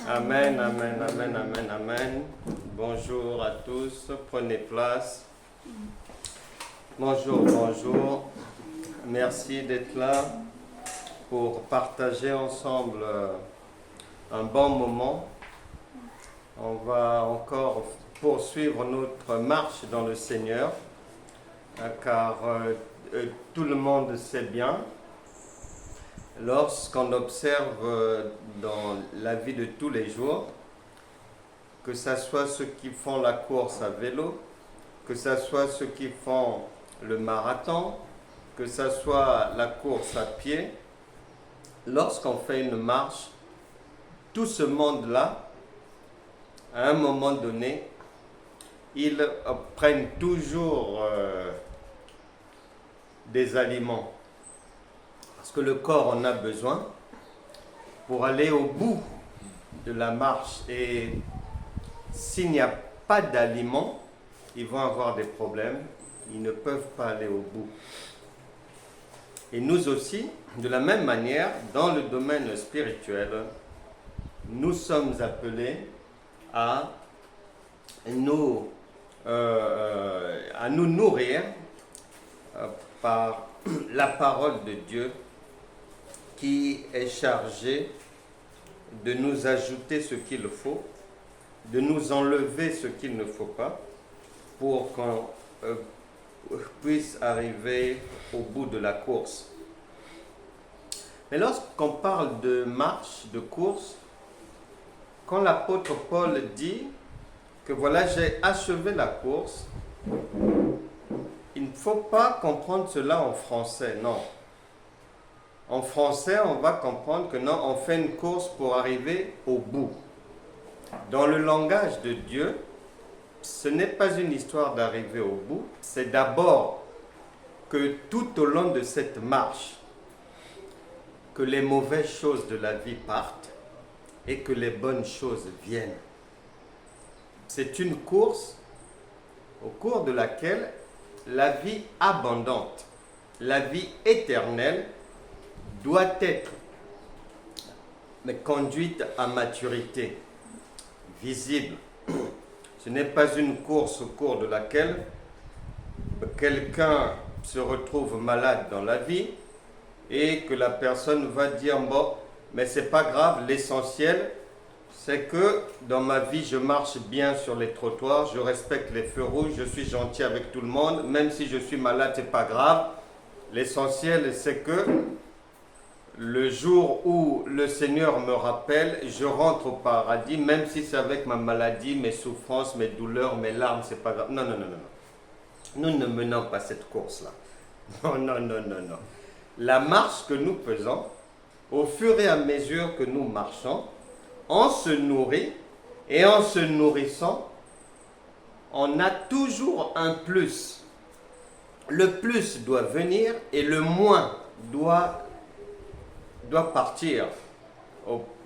Amen, amen, amen, amen, amen. Bonjour à tous, prenez place. Bonjour, bonjour. Merci d'être là pour partager ensemble un bon moment. On va encore poursuivre notre marche dans le Seigneur, car tout le monde sait bien, lorsqu'on observe dans la vie de tous les jours, que ce soit ceux qui font la course à vélo, que ce soit ceux qui font le marathon, que ce soit la course à pied, lorsqu'on fait une marche, tout ce monde-là, à un moment donné, ils prennent toujours des aliments. Parce que le corps en a besoin pour aller au bout de la marche. Et s'il n'y a pas d'aliments, ils vont avoir des problèmes. Ils ne peuvent pas aller au bout. Et nous aussi, de la même manière, dans le domaine spirituel, nous sommes appelés à nous nourrir par la parole de Dieu qui est chargée de nous ajouter ce qu'il faut, de nous enlever ce qu'il ne faut pas, pour qu'on puisse arriver au bout de la course. Mais lorsqu'on parle de marche, de course, quand l'apôtre Paul dit que voilà, j'ai achevé la course, il ne faut pas comprendre cela en français, non. En français, on va comprendre que non, on fait une course pour arriver au bout. Dans le langage de Dieu, ce n'est pas une histoire d'arriver au bout, c'est d'abord que tout au long de cette marche, que les mauvaises choses de la vie partent et que les bonnes choses viennent. C'est une course au cours de laquelle la vie abondante, la vie éternelle doit être conduite à maturité, visible. Ce n'est pas une course au cours de laquelle quelqu'un se retrouve malade dans la vie et que la personne va dire bon, mais c'est pas grave, l'essentiel c'est que dans ma vie je marche bien sur les trottoirs, je respecte les feux rouges, je suis gentil avec tout le monde, même si je suis malade c'est pas grave. L'essentiel c'est que le jour où le Seigneur me rappelle, je rentre au paradis, même si c'est avec ma maladie, mes souffrances, mes douleurs, mes larmes, c'est pas grave. Non, non, non, non, non. Nous ne menons pas cette course-là. Non, non, non, non, non. La marche que nous faisons, au fur et à mesure que nous marchons, on se nourrit, et en se nourrissant, on a toujours un plus. Le plus doit venir et le moins doit partir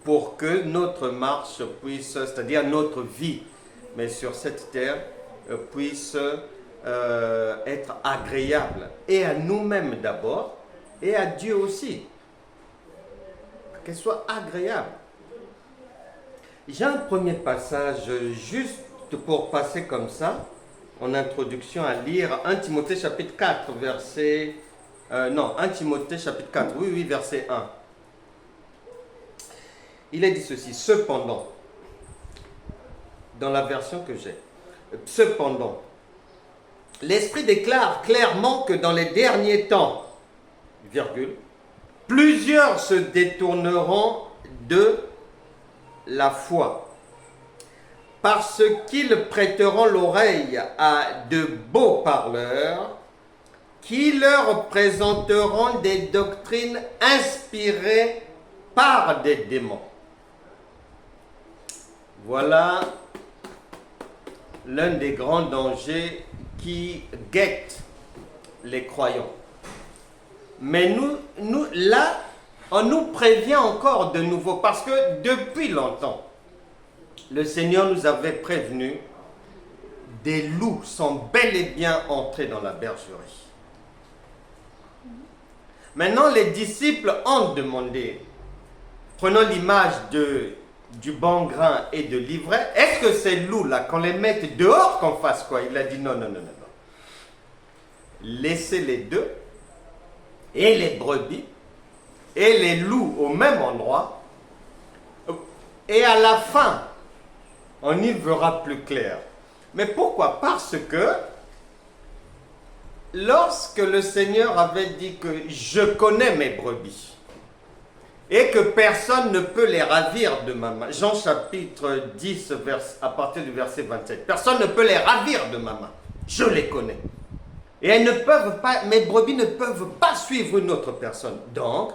pour que notre marche puisse, c'est-à-dire notre vie, mais sur cette terre, puisse être agréable. Et à nous-mêmes d'abord, et à Dieu aussi. Qu'elle soit agréable. J'ai un premier passage, juste pour passer comme ça, en introduction à lire 1 Timothée chapitre 4, verset... 1 Timothée chapitre 4, oui, verset 1. Il est dit ceci, cependant, dans la version que j'ai, cependant, l'Esprit déclare clairement que dans les derniers temps, virgule, plusieurs se détourneront de la foi, parce qu'ils prêteront l'oreille à de beaux parleurs, qui leur présenteront des doctrines inspirées par des démons. Voilà l'un des grands dangers qui guette les croyants. Mais là, on nous prévient encore de nouveau, parce que depuis longtemps, le Seigneur nous avait prévenu, des loups sont bel et bien entrés dans la bergerie. Maintenant, les disciples ont demandé, prenons l'image de du bon grain et de l'ivraie. Est-ce que ces loups-là, qu'on les mette dehors, qu'on fasse quoi? Il a dit non, non, non, non, non. Laissez les deux, et les brebis, et les loups au même endroit, et à la fin, on y verra plus clair. Mais pourquoi? Parce que lorsque le Seigneur avait dit que je connais mes brebis, et que personne ne peut les ravir de ma main. Jean chapitre 10, à partir du verset 27. Personne ne peut les ravir de ma main. Je les connais. Et elles ne peuvent pas, mes brebis ne peuvent pas suivre une autre personne. Donc,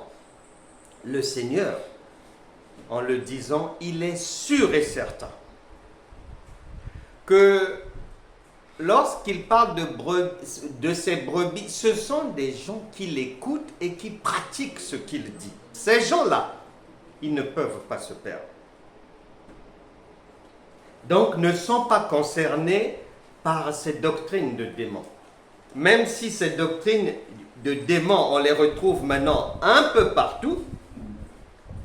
le Seigneur, en le disant, il est sûr et certain que lorsqu'il parle de ces brebis, ce sont des gens qui l'écoutent et qui pratiquent ce qu'il dit. Ces gens-là, ils ne peuvent pas se perdre. Donc, ne sont pas concernés par ces doctrines de démons. Même si ces doctrines de démons, on les retrouve maintenant un peu partout,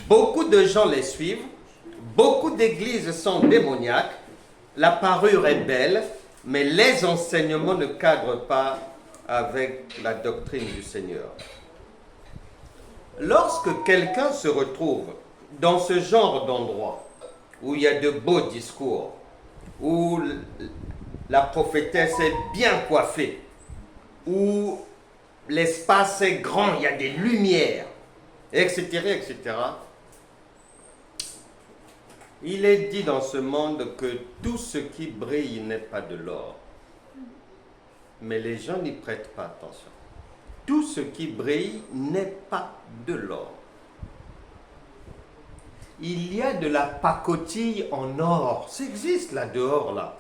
beaucoup de gens les suivent, beaucoup d'églises sont démoniaques, la parure est belle, mais les enseignements ne cadrent pas avec la doctrine du Seigneur. Lorsque quelqu'un se retrouve dans ce genre d'endroit, où il y a de beaux discours, où la prophétesse est bien coiffée, où l'espace est grand, il y a des lumières, etc., etc., il est dit dans ce monde que tout ce qui brille n'est pas de l'or. Mais les gens n'y prêtent pas attention. Tout ce qui brille n'est pas de l'or. Il y a de la pacotille en or. Ça existe là dehors là.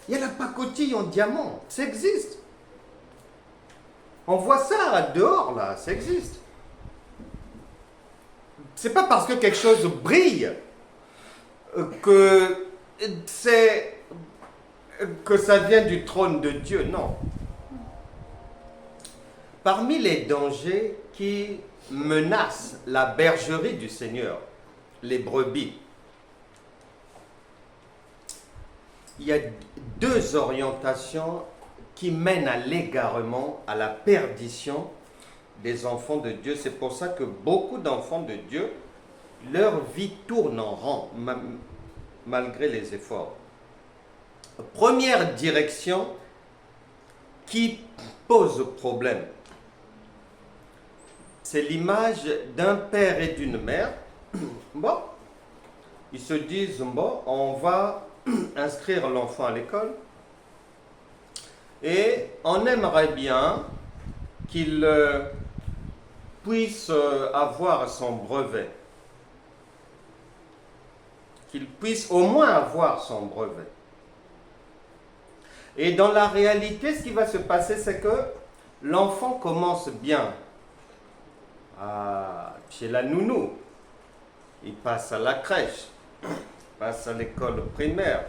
Il y a la pacotille en diamant. Ça existe. On voit ça dehors là. Ça existe. C'est pas parce que quelque chose brille que ça vient du trône de Dieu, non. Parmi les dangers qui menacent la bergerie du Seigneur, les brebis, il y a deux orientations qui mènent à l'égarement, à la perdition des enfants de Dieu. C'est pour ça que beaucoup d'enfants de Dieu, leur vie tourne en rond, malgré les efforts. Première direction qui pose problème, c'est l'image d'un père et d'une mère. Bon, ils se disent, bon, on va inscrire l'enfant à l'école et on aimerait bien qu'il puisse avoir son brevet, qu'il puisse au moins avoir son brevet. Et dans la réalité, ce qui va se passer, c'est que l'enfant commence bien chez la nounou, il passe à la crèche, il passe à l'école primaire.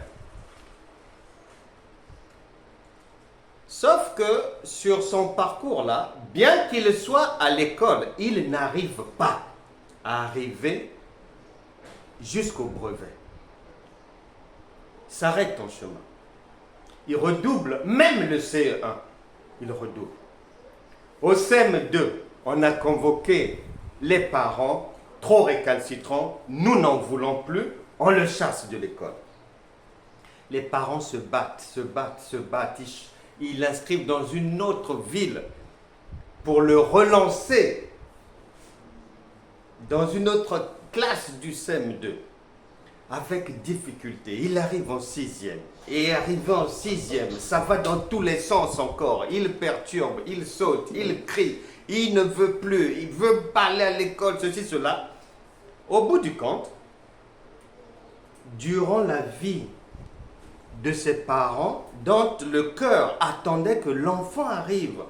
Sauf que sur son parcours là, bien qu'il soit à l'école, il n'arrive pas à arriver jusqu'au brevet. Il s'arrête en chemin. Il redouble, même le CE1, il redouble. Au CM2, on a convoqué les parents, trop récalcitrants, nous n'en voulons plus, on le chasse de l'école. Les parents se battent, ils l'inscrivent dans une autre ville pour le relancer dans une autre classe du CM2. Avec difficulté, il arrive en 6e. Et arrivé en 6e, ça va dans tous les sens encore. Il perturbe, il saute, il crie, il ne veut plus, il veut pas aller à l'école, ceci, cela. Au bout du compte, durant la vie de ses parents, dont le cœur attendait que l'enfant arrive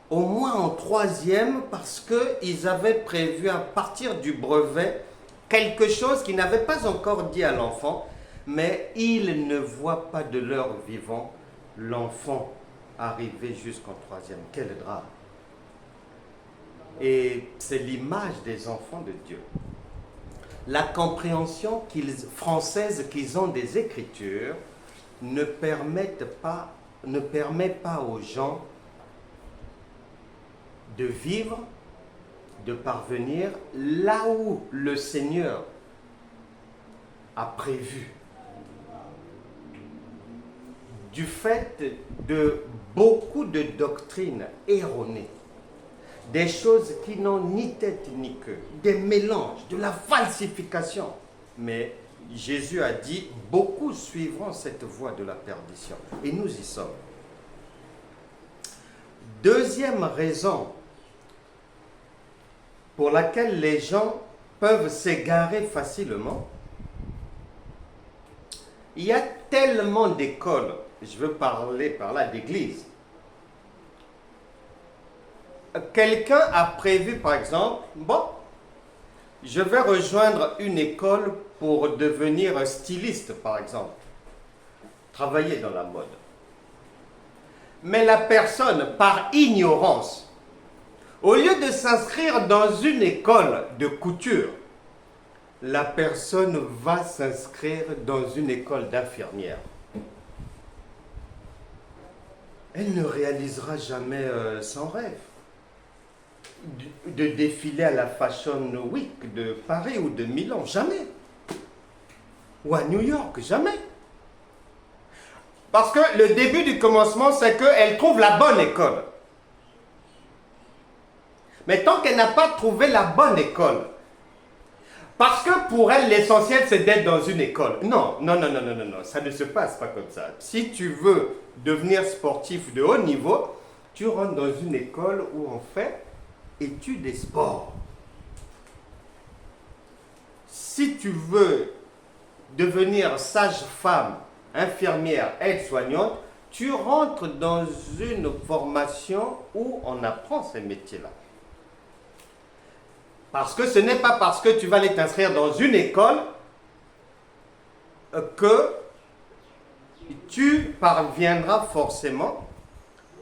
au moins en 3e, parce qu'ils avaient prévu à partir du brevet quelque chose qu'ils n'avaient pas encore dit à l'enfant, mais ils ne voient pas de leur vivant l'enfant arriver jusqu'en 3e. Quel drame! Et c'est l'image des enfants de Dieu. La compréhension française qu'ils ont des Écritures ne permet pas aux gens de vivre, de parvenir là où le Seigneur a prévu. Du fait de beaucoup de doctrines erronées, des choses qui n'ont ni tête ni queue, des mélanges, de la falsification. Mais Jésus a dit, beaucoup suivront cette voie de la perdition. Et nous y sommes. Deuxième raison pour laquelle les gens peuvent s'égarer facilement, il y a tellement d'écoles, je veux parler par là d'église. Quelqu'un a prévu, par exemple, bon, je vais rejoindre une école pour devenir styliste, par exemple, travailler dans la mode. Mais la personne, par ignorance, au lieu de s'inscrire dans une école de couture, la personne va s'inscrire dans une école d'infirmière. Elle ne réalisera jamais son rêve de défiler à la Fashion Week de Paris ou de Milan, jamais. Ou à New York, jamais. Parce que le début du commencement, c'est qu'elle trouve la bonne école. Mais tant qu'elle n'a pas trouvé la bonne école, parce que pour elle, l'essentiel, c'est d'être dans une école. Non, ça ne se passe pas comme ça. Si tu veux devenir sportif de haut niveau, tu rentres dans une école où on fait études et sports. Si tu veux devenir sage-femme, infirmière, aide-soignante, tu rentres dans une formation où on apprend ces métiers-là. Parce que ce n'est pas parce que tu vas aller t'inscrire dans une école que tu parviendras forcément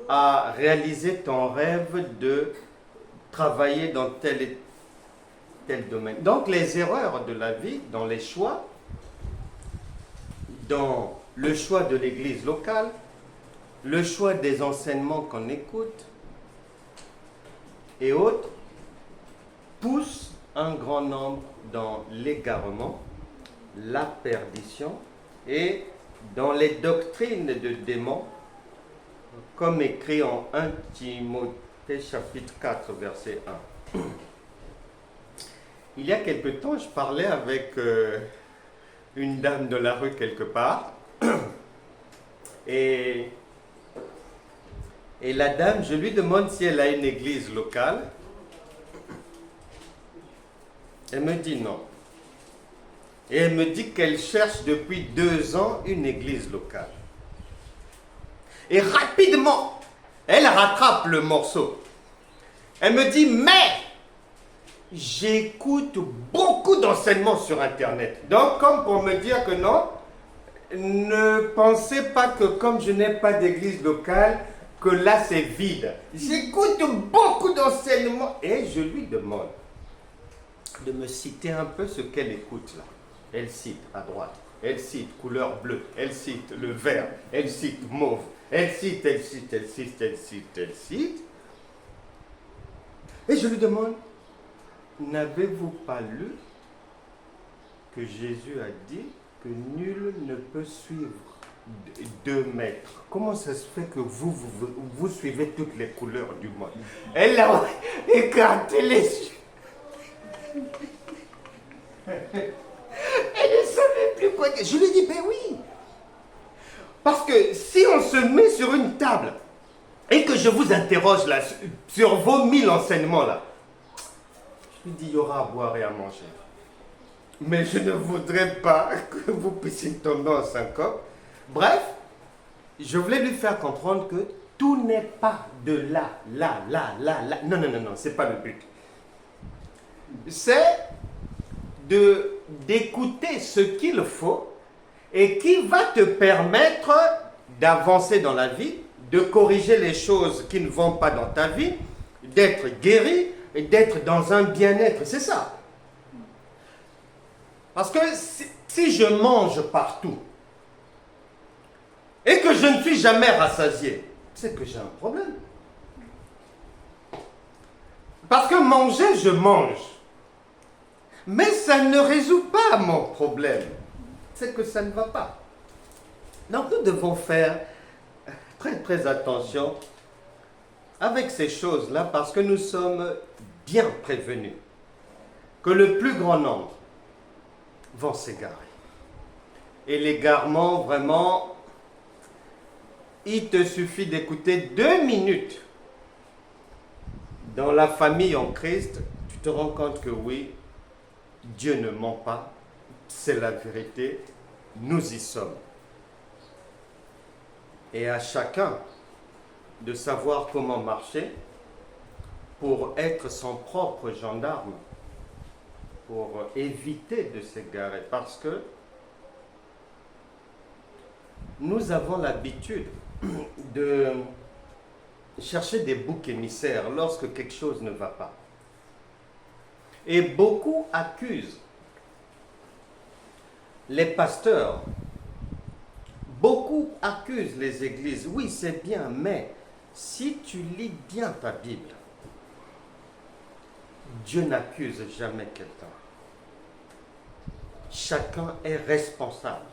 à réaliser ton rêve de travailler dans tel et tel domaine. Donc les erreurs de la vie, dans les choix, dans le choix de l'église locale, le choix des enseignements qu'on écoute et autres, poussent un grand nombre dans l'égarement, la perdition et dans les doctrines de démons, comme écrit en 1 Timothée chapitre 4, verset 1. Il y a quelque temps, je parlais avec une dame de la rue quelque part, et la dame, je lui demande si elle a une église locale. Elle me dit non. Et elle me dit qu'elle cherche depuis 2 ans une église locale. Et rapidement, elle rattrape le morceau. Elle me dit, mais j'écoute beaucoup d'enseignements sur Internet. Donc, comme pour me dire que non, ne pensez pas que comme je n'ai pas d'église locale, que là c'est vide. J'écoute beaucoup d'enseignements. Et je lui demande de me citer un peu ce qu'elle écoute là. Elle cite à droite, elle cite couleur bleue, elle cite le vert, elle cite mauve, elle cite. Et je lui demande, n'avez-vous pas lu que Jésus a dit que nul ne peut suivre 2 maîtres? Comment ça se fait que vous suivez toutes les couleurs du monde? Elle a écarté les yeux. Elle ne savait plus quoi dire. Je lui ai dit, ben oui. Parce que si on se met sur une table et que je vous interroge là sur vos 1000 enseignements là, je lui dis, il y aura à boire et à manger. Mais je ne voudrais pas que vous puissiez tomber en syncope. Bref, je voulais lui faire comprendre que tout n'est pas de là. Non, c'est pas le but. C'est d'écouter ce qu'il faut et qui va te permettre d'avancer dans la vie, de corriger les choses qui ne vont pas dans ta vie, d'être guéri et d'être dans un bien-être. C'est ça. Parce que si je mange partout et que je ne suis jamais rassasié, c'est que j'ai un problème. Parce que manger, je mange. Mais ça ne résout pas mon problème. C'est que ça ne va pas. Donc nous devons faire très attention avec ces choses-là parce que nous sommes bien prévenus que le plus grand nombre vont s'égarer. Et l'égarement, vraiment, il te suffit d'écouter 2 minutes dans la famille en Christ, tu te rends compte que oui, Dieu ne ment pas, c'est la vérité, nous y sommes. Et à chacun de savoir comment marcher pour être son propre gendarme, pour éviter de s'égarer, parce que nous avons l'habitude de chercher des boucs émissaires lorsque quelque chose ne va pas. Et beaucoup accusent les pasteurs, beaucoup accusent les églises. Oui, c'est bien, mais si tu lis bien ta Bible, Dieu n'accuse jamais quelqu'un. Chacun est responsable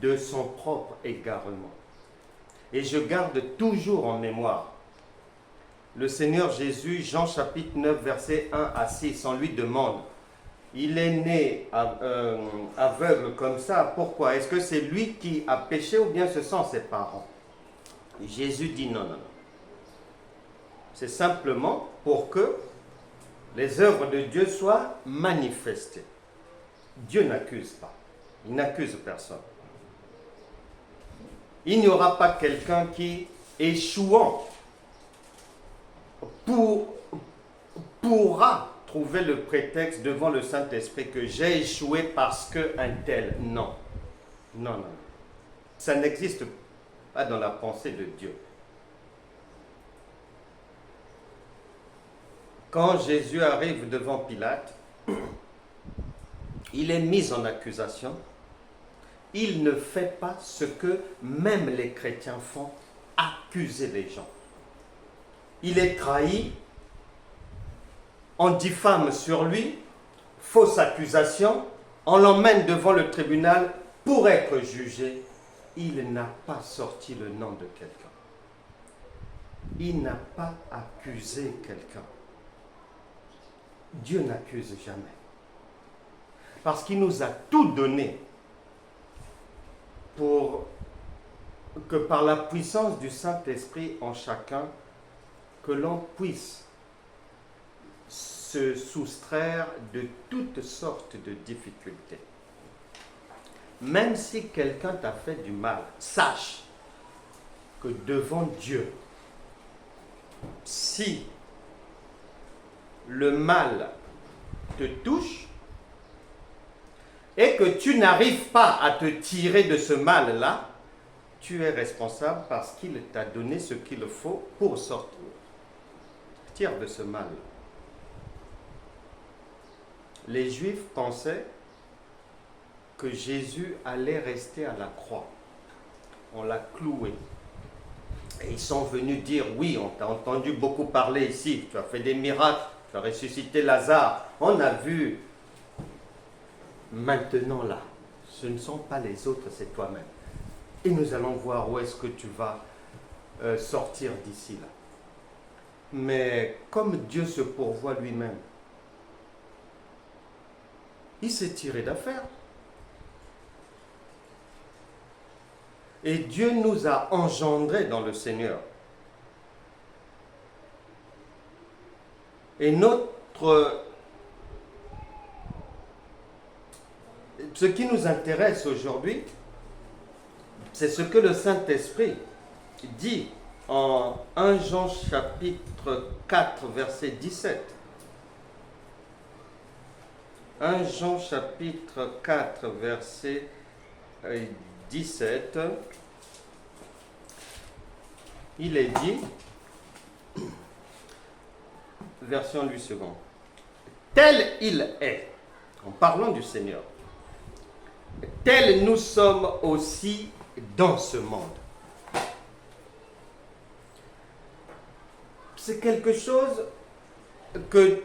de son propre égarement. Et je garde toujours en mémoire le Seigneur Jésus, Jean chapitre 9, versets 1 à 6, on lui demande, il est né aveugle comme ça, pourquoi? Est-ce que c'est lui qui a péché ou bien ce sont ses parents? Et Jésus dit non. C'est simplement pour que les œuvres de Dieu soient manifestées. Dieu n'accuse pas, il n'accuse personne. Il n'y aura pas quelqu'un qui, échouant, pourra trouver le prétexte devant le Saint-Esprit que j'ai échoué parce que un tel. Non. Ça n'existe pas dans la pensée de Dieu. Quand Jésus arrive devant Pilate, il est mis en accusation. Il ne fait pas ce que même les chrétiens font, accuser les gens. Il est trahi, on diffame sur lui, fausse accusation, on l'emmène devant le tribunal pour être jugé. Il n'a pas sorti le nom de quelqu'un. Il n'a pas accusé quelqu'un. Dieu n'accuse jamais. Parce qu'il nous a tout donné pour que par la puissance du Saint-Esprit en chacun, que l'on puisse se soustraire de toutes sortes de difficultés. Même si quelqu'un t'a fait du mal, sache que devant Dieu, si le mal te touche et que tu n'arrives pas à te tirer de ce mal-là, tu es responsable parce qu'il t'a donné ce qu'il faut pour sortir de ce mal. Les Juifs pensaient que Jésus allait rester à la croix. On l'a cloué. Et ils sont venus dire, oui, on t'a entendu beaucoup parler ici, tu as fait des miracles, tu as ressuscité Lazare, on a vu. Maintenant là, ce ne sont pas les autres, c'est toi-même. Et nous allons voir où est-ce que tu vas sortir d'ici là. Mais comme Dieu se pourvoit lui-même, il s'est tiré d'affaire. Et Dieu nous a engendrés dans le Seigneur. Et ce qui nous intéresse aujourd'hui, c'est ce que le Saint-Esprit dit en 1 Jean chapitre 4, verset 17. 1 Jean chapitre 4, verset 17. Il est dit, version 8 secondes, tel il est, en parlant du Seigneur. Tels nous sommes aussi dans ce monde. C'est quelque chose que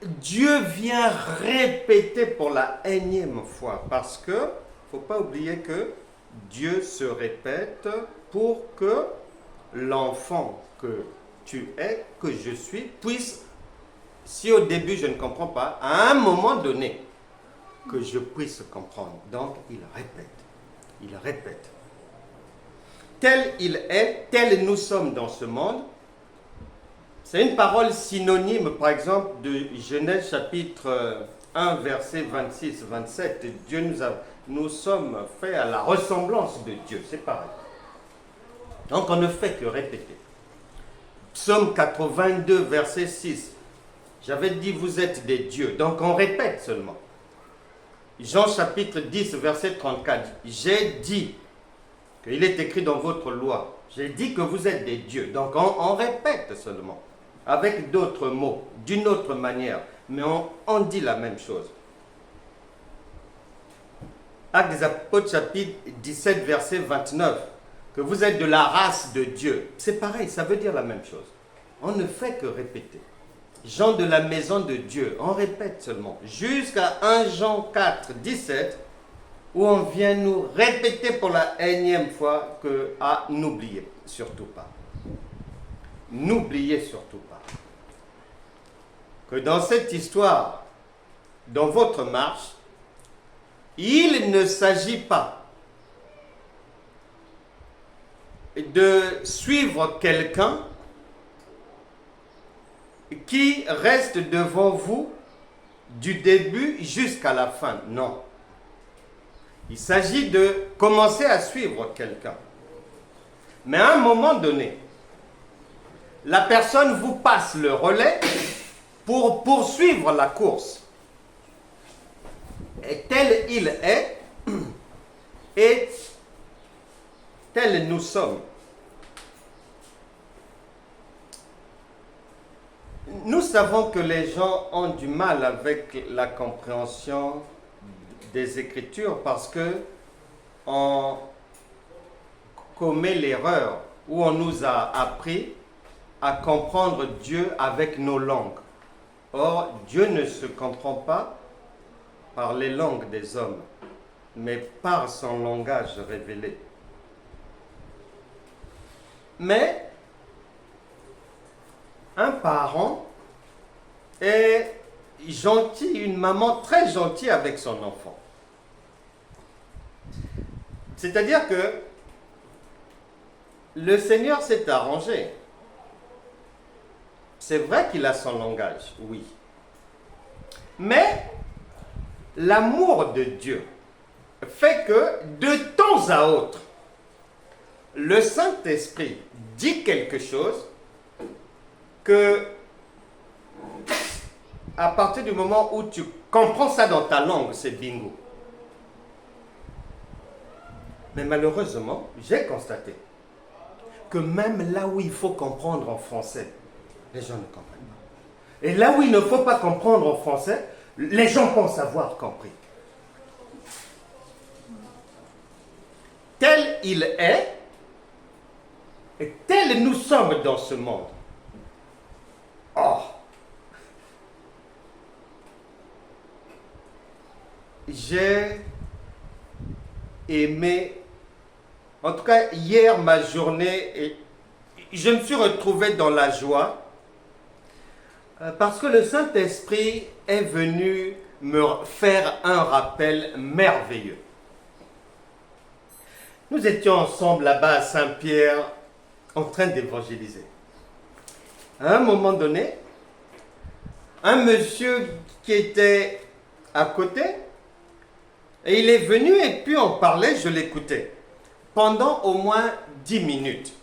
Dieu vient répéter pour la énième fois, parce que, il ne faut pas oublier que Dieu se répète pour que l'enfant que tu es, que je suis, puisse, si au début je ne comprends pas, à un moment donné, que je puisse comprendre. Donc, il répète. Il répète. Tel il est, tel nous sommes dans ce monde. C'est une parole synonyme, par exemple, de Genèse chapitre 1, verset 26-27. Nous sommes faits à la ressemblance de Dieu. C'est pareil. Donc, on ne fait que répéter. Psaume 82, verset 6. J'avais dit, vous êtes des dieux. Donc, on répète seulement. Jean chapitre 10, verset 34. J'ai dit qu'il est écrit dans votre loi. J'ai dit que vous êtes des dieux. Donc, on répète seulement. Avec d'autres mots, d'une autre manière. Mais on dit la même chose. Actes des Apôtres chapitre 17, verset 29. Que vous êtes de la race de Dieu. C'est pareil, ça veut dire la même chose. On ne fait que répéter. Gens de la maison de Dieu, on répète seulement. Jusqu'à 1 Jean 4, 17, où on vient nous répéter pour la énième fois que, n'oubliez surtout pas. N'oubliez surtout pas que dans cette histoire, dans votre marche, il ne s'agit pas de suivre quelqu'un qui reste devant vous du début jusqu'à la fin. Non. Il s'agit de commencer à suivre quelqu'un. Mais à un moment donné, la personne vous passe le relais pour poursuivre la course. Et tel il est, et tel nous sommes. Nous savons que les gens ont du mal avec la compréhension des Écritures parce que on commet l'erreur où on nous a appris à comprendre Dieu avec nos langues. Or, Dieu ne se comprend pas par les langues des hommes, mais par son langage révélé. Mais un parent est gentil, une maman très gentille avec son enfant. C'est-à-dire que le Seigneur s'est arrangé. C'est vrai qu'il a son langage, oui. Mais l'amour de Dieu fait que de temps à autre, le Saint-Esprit dit quelque chose que à partir du moment où tu comprends ça dans ta langue, c'est bingo. Mais malheureusement, j'ai constaté que même là où il faut comprendre en français, les gens ne comprennent pas. Et là où il ne faut pas comprendre en français, les gens pensent avoir compris. Tel il est, et tel nous sommes dans ce monde. Or, j'ai aimé, en tout cas hier ma journée, et je me suis retrouvé dans la joie parce que le Saint-Esprit est venu me faire un rappel merveilleux. Nous étions ensemble là-bas à Saint-Pierre en train d'évangéliser. À un moment donné, un monsieur qui était à côté, et il est venu et puis on parlait, je l'écoutais, pendant au moins 10 minutes.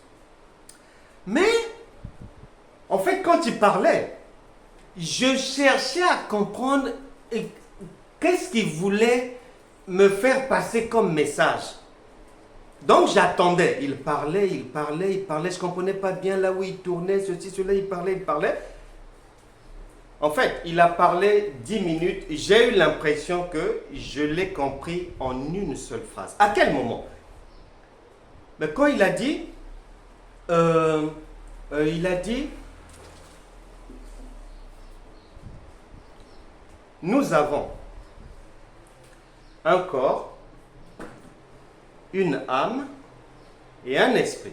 Mais, en fait, quand il parlait, je cherchais à comprendre qu'est-ce qu'il voulait me faire passer comme message. Donc j'attendais, il parlait, je ne comprenais pas bien là où il tournait, ceci, cela, il parlait. En fait, il a parlé 10 minutes. J'ai eu l'impression que je l'ai compris en une seule phrase. À quel moment? Mais quand il a dit, nous avons un corps, une âme et un esprit.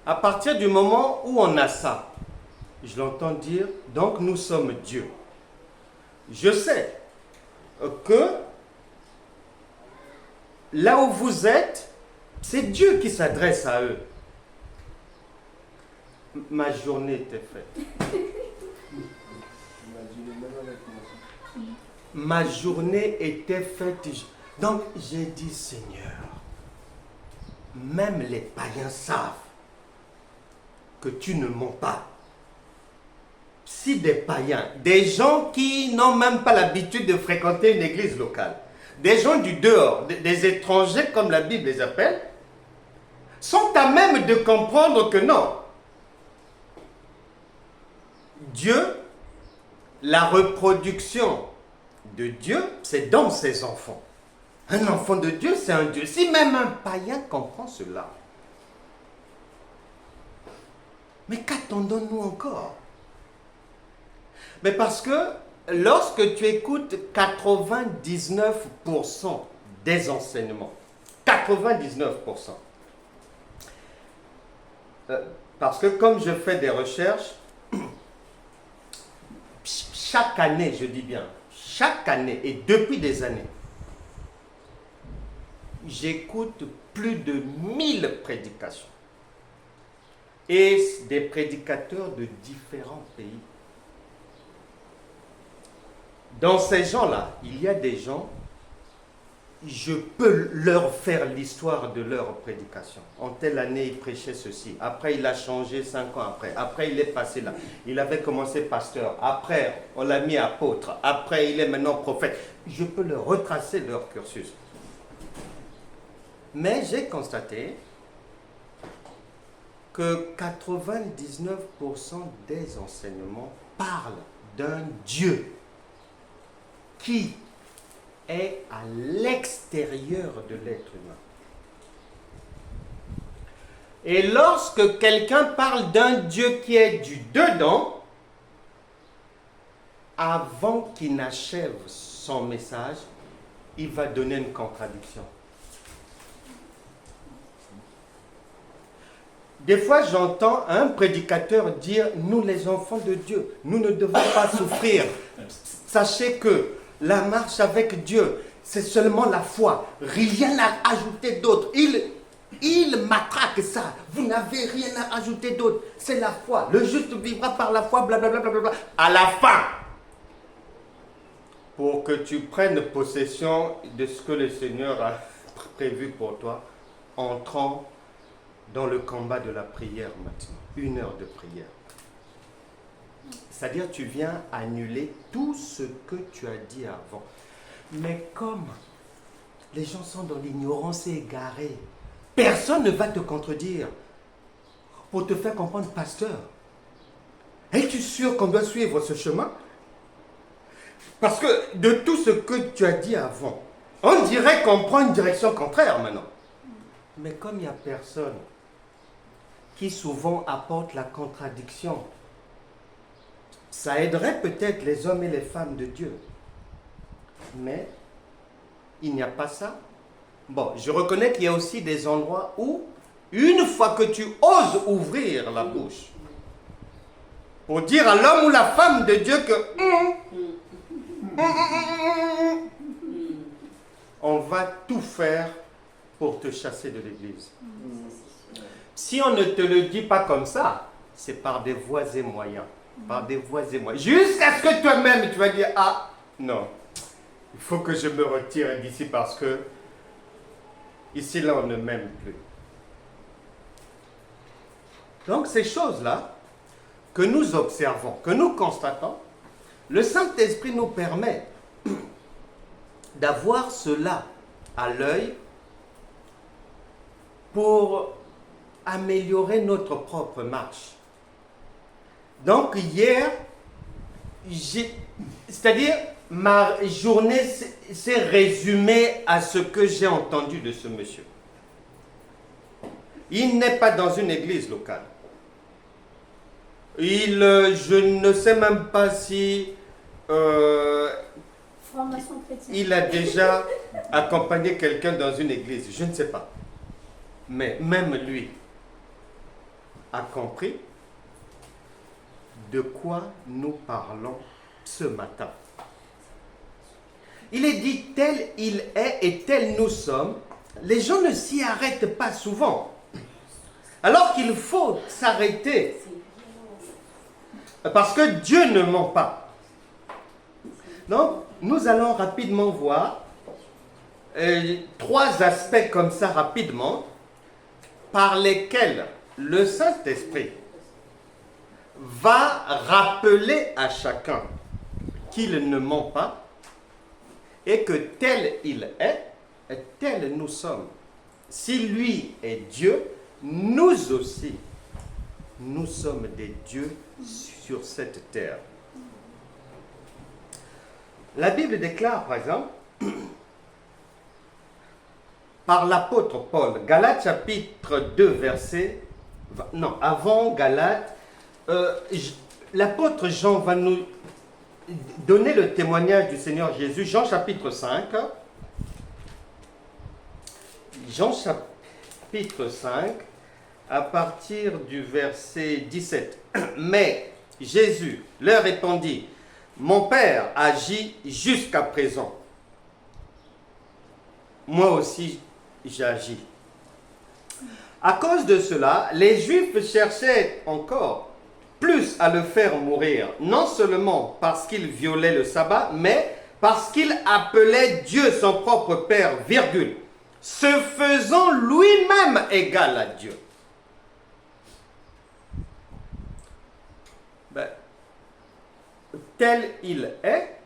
À partir du moment où on a ça, je l'entends dire, donc nous sommes Dieu. Je sais que là où vous êtes, c'est Dieu qui s'adresse à eux. Ma journée était faite. Ma journée était faite. Donc j'ai dit, Seigneur, même les païens savent que tu ne mens pas. Si des païens, des gens qui n'ont même pas l'habitude de fréquenter une église locale, des gens du dehors, des étrangers comme la Bible les appelle, sont à même de comprendre que non. Dieu, la reproduction de Dieu, c'est dans ses enfants. Un enfant de Dieu, c'est un Dieu. Si même un païen comprend cela, mais qu'attendons-nous encore? Mais parce que lorsque tu écoutes 99% des enseignements, 99%, parce que comme je fais des recherches, chaque année, je dis bien, chaque année et depuis des années, j'écoute plus de 1000 prédications. Et des prédicateurs de différents pays. Dans ces gens-là, il y a des gens, je peux leur faire l'histoire de leur prédication. En telle année, il prêchait ceci. Après, il a changé 5 ans après. Après, il est passé là. Il avait commencé pasteur. Après, on l'a mis apôtre. Après, il est maintenant prophète. Je peux leur retracer leur cursus. Mais j'ai constaté que 99% des enseignements parlent d'un Dieu qui est à l'extérieur de l'être humain. Et lorsque quelqu'un parle d'un Dieu qui est du dedans, avant qu'il n'achève son message, il va donner une contradiction. Des fois, j'entends un prédicateur dire, nous les enfants de Dieu, nous ne devons pas souffrir. Sachez que la marche avec Dieu, c'est seulement la foi. Rien à ajouter d'autre. Il matraque ça. Vous n'avez rien à ajouter d'autre. C'est la foi. Le juste vivra par la foi, blablabla. Bla, bla, bla. À la fin, pour que tu prennes possession de ce que le Seigneur a prévu pour toi, entrant dans le combat de la prière maintenant. 1 heure de prière. C'est-à-dire, tu viens annuler tout ce que tu as dit avant. Mais comme les gens sont dans l'ignorance égarée, personne ne va te contredire pour te faire comprendre, pasteur. Es-tu sûr qu'on doit suivre ce chemin? Parce que de tout ce que tu as dit avant, on dirait qu'on prend une direction contraire maintenant. Mais comme il n'y a personne qui souvent apporte la contradiction, ça aiderait peut-être les hommes et les femmes de Dieu. Mais il n'y a pas ça. Bon, je reconnais qu'il y a aussi des endroits où, une fois que tu oses ouvrir la bouche pour dire à l'homme ou la femme de Dieu que on va tout faire pour te chasser de l'église. Si on ne te le dit pas comme ça, c'est par des voies et moyens. Par des voies et moyens. Jusqu'à ce que toi-même, tu vas dire, ah, non, il faut que je me retire d'ici parce que ici, là, on ne m'aime plus. Donc, ces choses-là que nous observons, que nous constatons, le Saint-Esprit nous permet d'avoir cela à l'œil pour améliorer notre propre marche. Donc hier, c'est-à-dire ma journée s'est résumée à ce que j'ai entendu de ce monsieur. Il n'est pas dans une église locale. Je ne sais même pas si Formation chrétienne. il a déjà accompagné quelqu'un dans une église. Je ne sais pas. Mais même lui a compris de quoi nous parlons ce matin. Il est dit tel il est et tel nous sommes. Les gens ne s'y arrêtent pas souvent. Alors qu'il faut s'arrêter. Parce que Dieu ne ment pas. Donc, nous allons rapidement voir 3 aspects comme ça rapidement par lesquels le Saint-Esprit va rappeler à chacun qu'il ne ment pas et que tel il est, tel nous sommes. Si lui est Dieu, nous aussi, nous sommes des dieux sur cette terre. La Bible déclare, par exemple, par l'apôtre Paul, Galates chapitre 2, verset... Non, avant Galates, l'apôtre Jean va nous donner le témoignage du Seigneur Jésus. Jean chapitre 5. Jean chapitre 5, à partir du verset 17. Mais Jésus leur répondit, mon Père agit jusqu'à présent. Moi aussi, j'agis. À cause de cela, les Juifs cherchaient encore plus à le faire mourir, non seulement parce qu'il violait le sabbat, mais parce qu'il appelait Dieu son propre Père, virgule, se faisant lui-même égal à Dieu. Tel il est,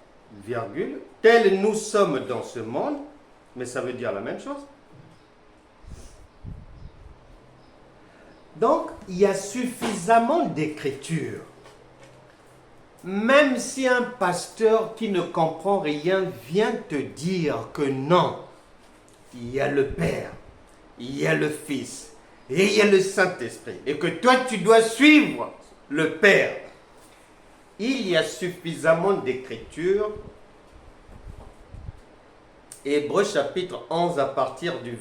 virgule, tel nous sommes dans ce monde, mais ça veut dire la même chose. Donc, il y a suffisamment d'écriture. Même si un pasteur qui ne comprend rien vient te dire que non, il y a le Père, il y a le Fils, et il y a le Saint-Esprit, et que toi tu dois suivre le Père. Il y a suffisamment d'écriture. Hébreux chapitre 11 à partir du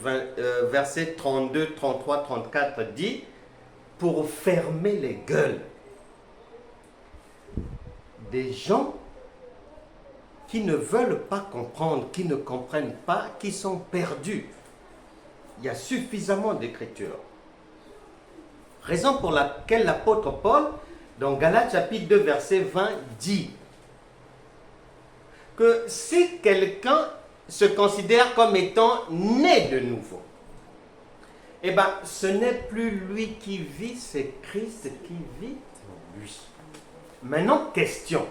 verset 32, 33, 34 dit pour fermer les gueules des gens qui ne veulent pas comprendre, qui ne comprennent pas, qui sont perdus. Il y a suffisamment d'écriture. Raison pour laquelle l'apôtre Paul, dans Galates chapitre 2, verset 20, dit que si quelqu'un se considère comme étant né de nouveau, eh bien, ce n'est plus lui qui vit, c'est Christ qui vit en lui. Maintenant, question.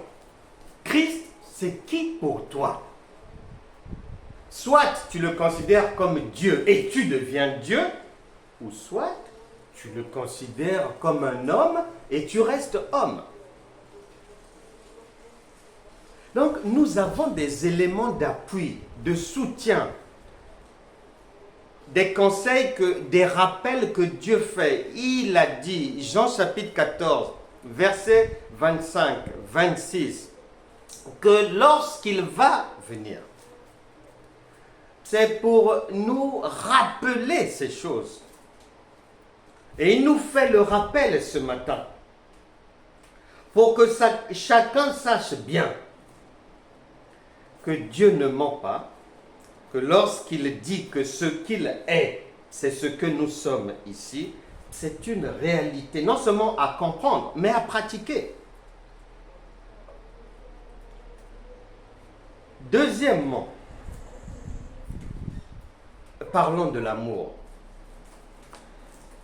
Christ, c'est qui pour toi? Soit tu le considères comme Dieu et tu deviens Dieu, ou soit tu le considères comme un homme et tu restes homme. Donc, nous avons des éléments d'appui, de soutien, des conseils, des rappels que Dieu fait. Il a dit, Jean chapitre 14, verset 25, 26, que lorsqu'il va venir, c'est pour nous rappeler ces choses. Et il nous fait le rappel ce matin, pour que chacun sache bien que Dieu ne ment pas, que lorsqu'il dit que ce qu'il est, c'est ce que nous sommes ici, c'est une réalité, non seulement à comprendre, mais à pratiquer. Deuxièmement, parlons de l'amour.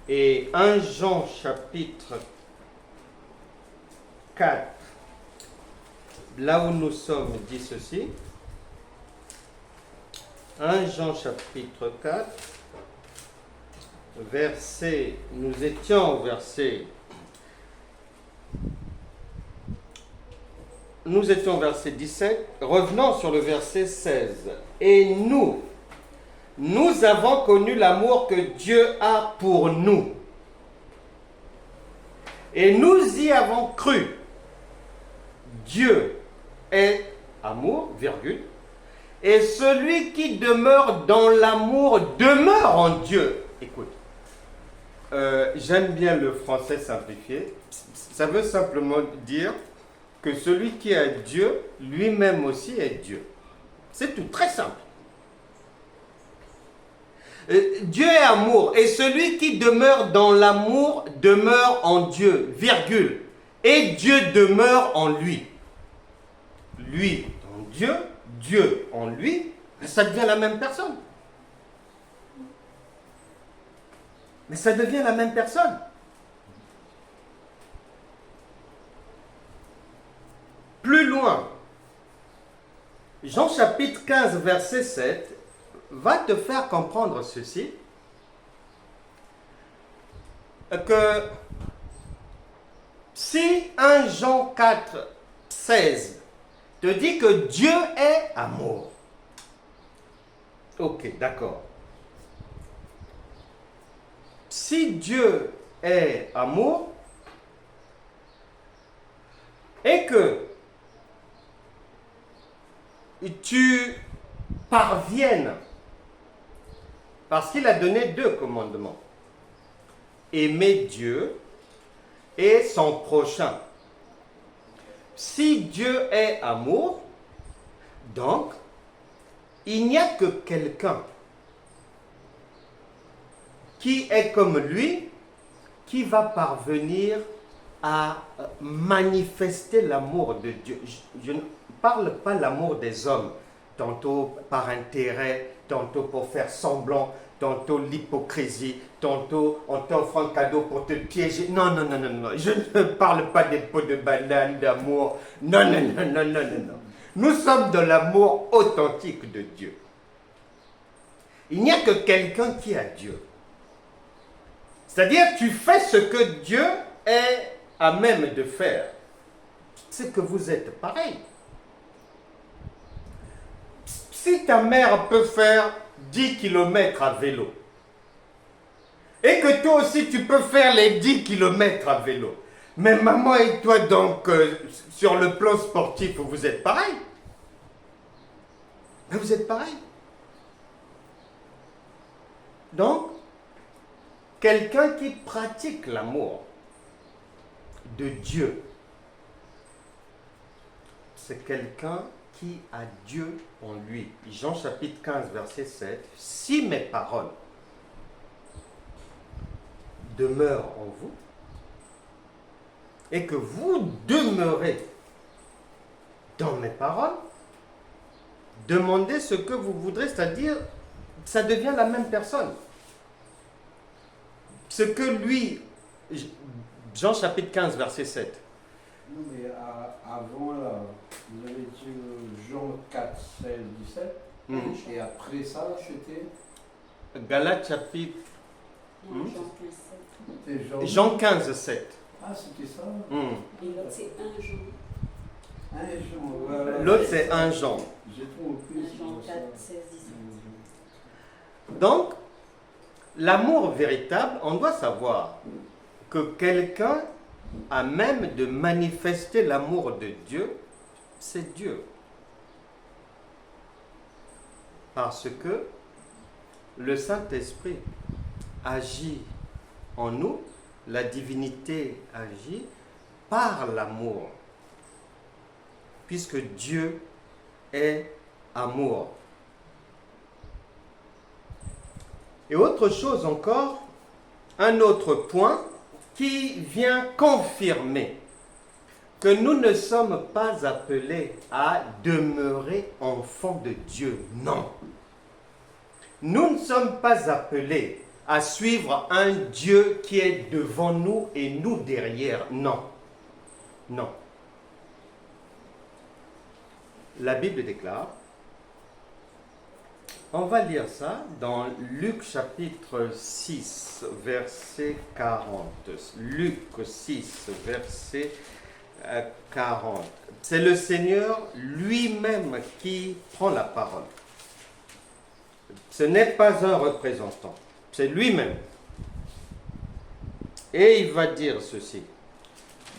Et 1 Jean chapitre 4, là où nous sommes, dit ceci. 1 Jean chapitre 4, verset, nous étions au verset nous étions au verset 17, revenons sur le verset 16. Et nous avons connu l'amour que Dieu a pour nous. Et nous y avons cru. Dieu est amour, virgule. Et celui qui demeure dans l'amour demeure en Dieu. Écoute, j'aime bien le français simplifié. Ça veut simplement dire que celui qui a Dieu, lui-même aussi est Dieu. C'est tout, très simple. Dieu est amour, et celui qui demeure dans l'amour demeure en Dieu, virgule. Et Dieu demeure en lui. Lui en Dieu, Dieu en lui, ça devient la même personne. Mais ça devient la même personne. Plus loin, Jean chapitre 15, verset 7, va te faire comprendre ceci, que si 1 Jean 4, 16 te dit que Dieu est amour, ok, d'accord. Si Dieu est amour, et que tu parviennes, parce qu'il a donné 2 commandements, aimer Dieu et son prochain. Si Dieu est amour, donc, il n'y a que quelqu'un qui est comme lui, qui va parvenir à manifester l'amour de Dieu. Je ne parle pas l'amour des hommes, tantôt par intérêt, tantôt pour faire semblant, tantôt l'hypocrisie, tantôt on t'offre un cadeau pour te piéger. Non, non, non, non, non. Je ne parle pas des pots de banane, d'amour. Non, non, non, non, non, non, non. Nous sommes dans l'amour authentique de Dieu. Il n'y a que quelqu'un qui a Dieu. C'est-à-dire, tu fais ce que Dieu est à même de faire. C'est que vous êtes pareil. Si ta mère peut faire 10 km à vélo, et que toi aussi tu peux faire les 10 km à vélo, mais maman et toi donc, sur le plan sportif, vous êtes pareil. Mais vous êtes pareil. Donc, quelqu'un qui pratique l'amour de Dieu, c'est quelqu'un qui a Dieu en lui. Jean chapitre 15, verset 7. Si mes paroles demeurent en vous et que vous demeurez dans mes paroles, demandez ce que vous voudrez, c'est-à-dire, ça devient la même personne. Ce que lui, Jean chapitre 15, verset 7. Non, mais avant, là, vous avez dit Jean 4, 16, 17. Et après ça, c'était Galates chapitre Jean 15, 7. Ah, c'était ça. Et l'autre, c'est 1 Jean. 1 Jean, voilà. L'autre, c'est 1 Jean. J'ai trouvé 1 Jean 4, 16, 17. Donc, l'amour véritable, on doit savoir que quelqu'un a même de manifester l'amour de Dieu, c'est Dieu. Parce que le Saint-Esprit agit en nous, la divinité agit par l'amour, puisque Dieu est amour. Et autre chose encore, un autre point qui vient confirmer que nous ne sommes pas appelés à demeurer enfants de Dieu. Non. Nous ne sommes pas appelés à suivre un Dieu qui est devant nous et nous derrière. Non. Non. La Bible déclare, on va lire ça dans Luc chapitre 6, verset 40. Luc 6, verset 40. C'est le Seigneur lui-même qui prend la parole. Ce n'est pas un représentant, c'est lui-même. Et il va dire ceci.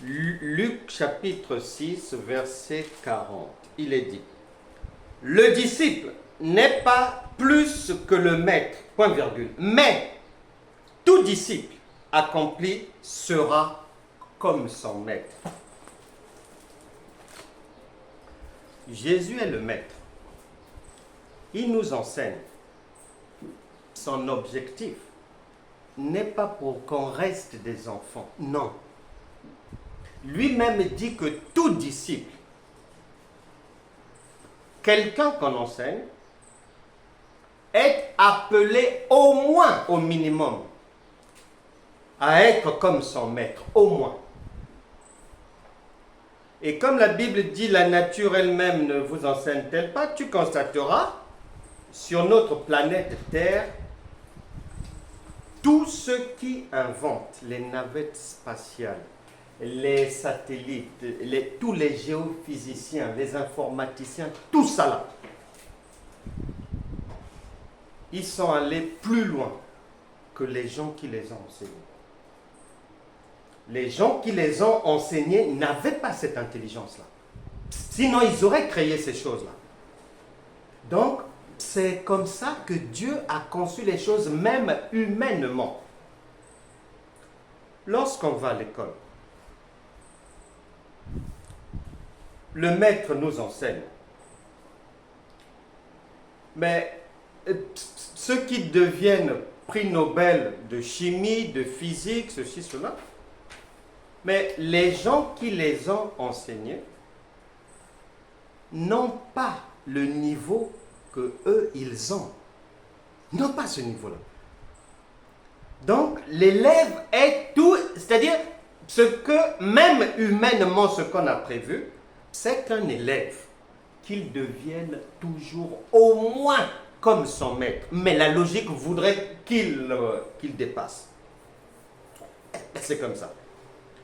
Luc chapitre 6, verset 40. Il est dit, le disciple n'est pas plus que le maître, point virgule, mais tout disciple accompli sera comme son maître. Jésus est le maître. Il nous enseigne. Son objectif n'est pas pour qu'on reste des enfants. Non. Lui-même dit que tout disciple, quelqu'un qu'on enseigne, est appelé au moins, au minimum, à être comme son maître, au moins. Et comme la Bible dit, la nature elle-même ne vous enseigne-t-elle pas, tu constateras, sur notre planète Terre, tous ceux qui inventent les navettes spatiales, les satellites, tous les géophysiciens, les informaticiens, tout ça là, ils sont allés plus loin que les gens qui les ont enseignés. Les gens qui les ont enseignés n'avaient pas cette intelligence-là. Sinon, ils auraient créé ces choses-là. Donc, c'est comme ça que Dieu a conçu les choses, même humainement. Lorsqu'on va à l'école, le maître nous enseigne. Mais ceux qui deviennent prix Nobel de chimie, de physique, ceci, cela, mais les gens qui les ont enseignés n'ont pas le niveau que eux ils ont. N'ont pas ce niveau-là. Donc, l'élève est tout, c'est-à-dire ce que, même humainement, ce qu'on a prévu, c'est qu'un élève, qu'il devienne toujours au moins comme son maître. Mais la logique voudrait qu'il dépasse. C'est comme ça.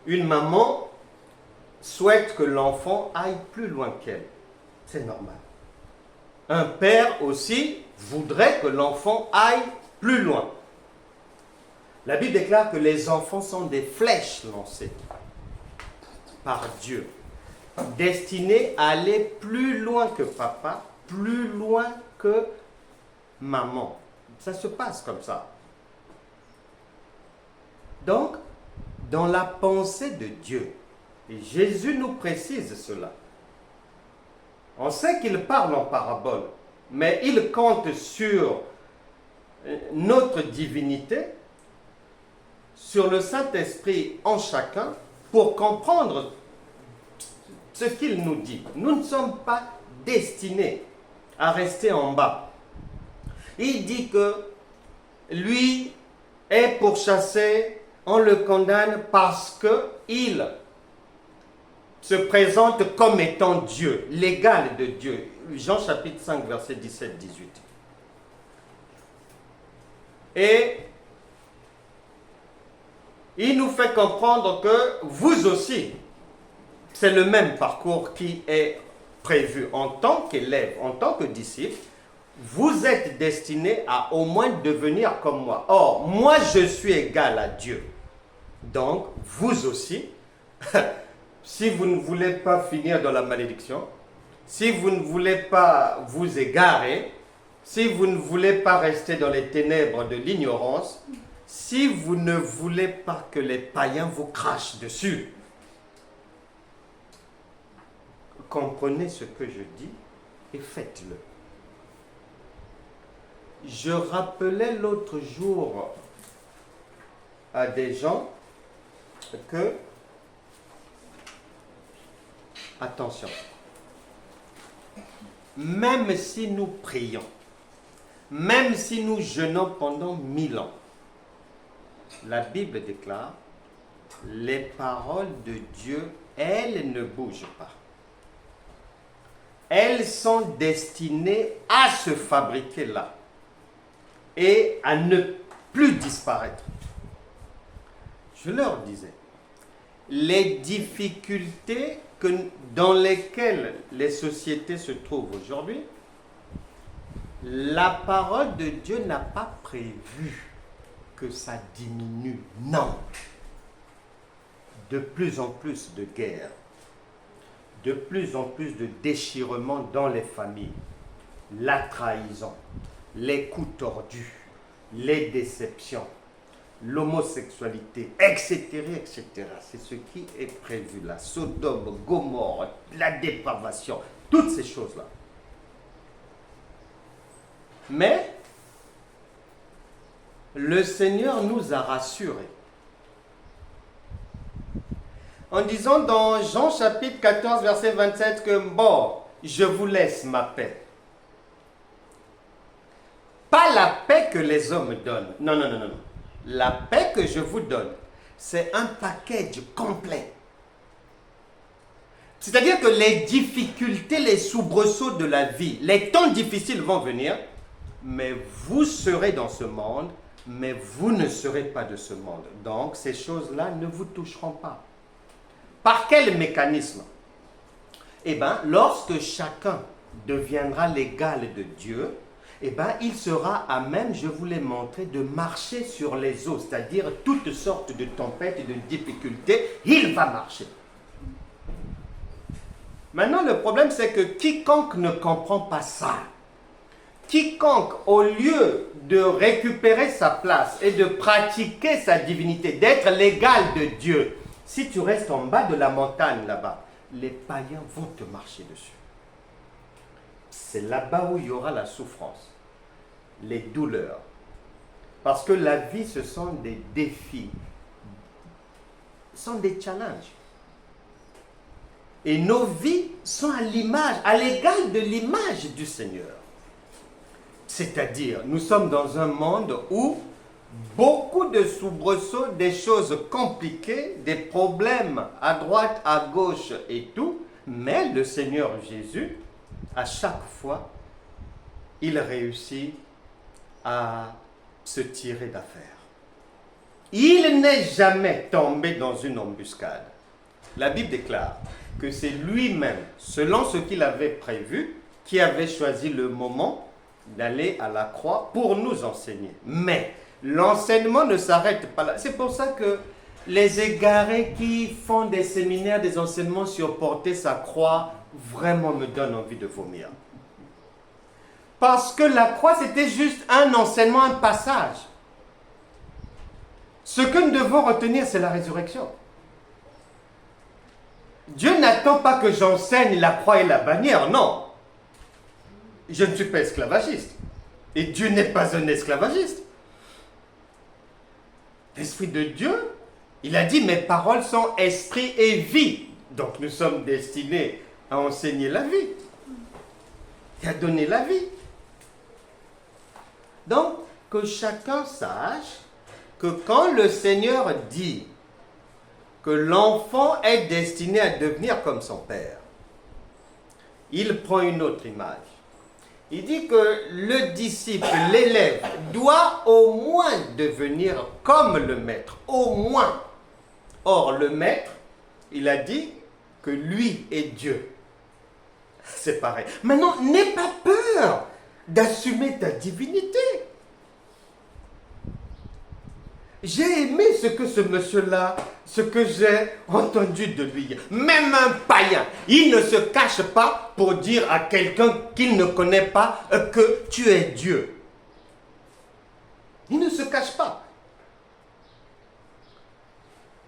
Une maman souhaite que l'enfant aille plus loin qu'elle. C'est normal. Un père aussi voudrait que l'enfant aille plus loin. La Bible déclare que les enfants sont des flèches lancées par Dieu, destinées à aller plus loin que papa, plus loin que maman. Ça se passe comme ça. Donc, dans la pensée de Dieu, et Jésus nous précise cela, on sait qu'il parle en parabole, mais il compte sur notre divinité, sur le Saint-Esprit en chacun, pour comprendre ce qu'il nous dit. Nous ne sommes pas destinés à rester en bas. Il dit que lui est pourchassé, on le condamne parce qu'il se présente comme étant Dieu, l'égal de Dieu. Jean chapitre 5, verset 17-18. Et il nous fait comprendre que vous aussi, c'est le même parcours qui est prévu en tant qu'élève, en tant que disciple. Vous êtes destiné à au moins devenir comme moi. Or, moi, je suis égal à Dieu. Donc, vous aussi, si vous ne voulez pas finir dans la malédiction, si vous ne voulez pas vous égarer, si vous ne voulez pas rester dans les ténèbres de l'ignorance, si vous ne voulez pas que les païens vous crachent dessus, comprenez ce que je dis et faites-le. Je rappelais l'autre jour à des gens que, attention, même si nous prions, même si nous jeûnons pendant 1000 ans, la Bible déclare, les paroles de Dieu, elles ne bougent pas. Elles sont destinées à se fabriquer là et à ne plus disparaître. Je leur disais, les difficultés dans lesquelles les sociétés se trouvent aujourd'hui, la parole de Dieu n'a pas prévu que ça diminue. Non. De plus en plus de guerres, de plus en plus de déchirements dans les familles, la trahison, les coups tordus, les déceptions, l'homosexualité, etc., etc. C'est ce qui est prévu là. Sodome, Gomorrhe, la dépravation, toutes ces choses-là. Mais le Seigneur nous a rassurés en disant dans Jean chapitre 14, verset 27 que bon, je vous laisse ma paix. Pas la paix que les hommes donnent. Non, non, non, non. La paix que je vous donne, c'est un package complet. C'est-à-dire que les difficultés, les soubresauts de la vie, les temps difficiles vont venir, mais vous serez dans ce monde, mais vous ne serez pas de ce monde. Donc, ces choses-là ne vous toucheront pas. Par quel mécanisme? Eh bien, lorsque chacun deviendra l'égal de Dieu, eh bien, il sera à même, je vous l'ai montré, de marcher sur les eaux, c'est-à-dire toutes sortes de tempêtes et de difficultés, il va marcher. Maintenant, le problème, c'est que quiconque ne comprend pas ça, quiconque, au lieu de récupérer sa place et de pratiquer sa divinité, d'être l'égal de Dieu, si tu restes en bas de la montagne là-bas, les païens vont te marcher dessus. C'est là-bas où il y aura la souffrance, les douleurs. Parce que la vie, ce sont des défis, ce sont des challenges. Et nos vies sont à l'image, à l'égal de l'image du Seigneur. C'est-à-dire, nous sommes dans un monde où beaucoup de soubresauts, des choses compliquées, des problèmes à droite, à gauche et tout, mais le Seigneur Jésus, à chaque fois, il réussit à se tirer d'affaire. Il n'est jamais tombé dans une embuscade. La Bible déclare que c'est lui-même, selon ce qu'il avait prévu, qui avait choisi le moment d'aller à la croix pour nous enseigner. Mais l'enseignement ne s'arrête pas là. C'est pour ça que les égarés qui font des séminaires, des enseignements sur porter sa croix, vraiment me donnent envie de vomir. Parce que la croix, c'était juste un enseignement, un passage. Ce que nous devons retenir, c'est la résurrection. Dieu n'attend pas que j'enseigne la croix et la bannière, non. Je ne suis pas esclavagiste. Et Dieu n'est pas un esclavagiste. L'Esprit de Dieu, il a dit, mes paroles sont esprit et vie. Donc nous sommes destinés à enseigner la vie et à donner la vie. Donc, que chacun sache que quand le Seigneur dit que l'enfant est destiné à devenir comme son père, il prend une autre image. Il dit que le disciple, l'élève, doit au moins devenir comme le maître, au moins. Or, le maître, il a dit que lui est Dieu. C'est pareil. Maintenant, n'aie pas peur d'assumer ta divinité. J'ai aimé ce que ce monsieur-là, ce que j'ai entendu de lui. Même un païen, il ne se cache pas pour dire à quelqu'un qu'il ne connaît pas que tu es Dieu. Il ne se cache pas.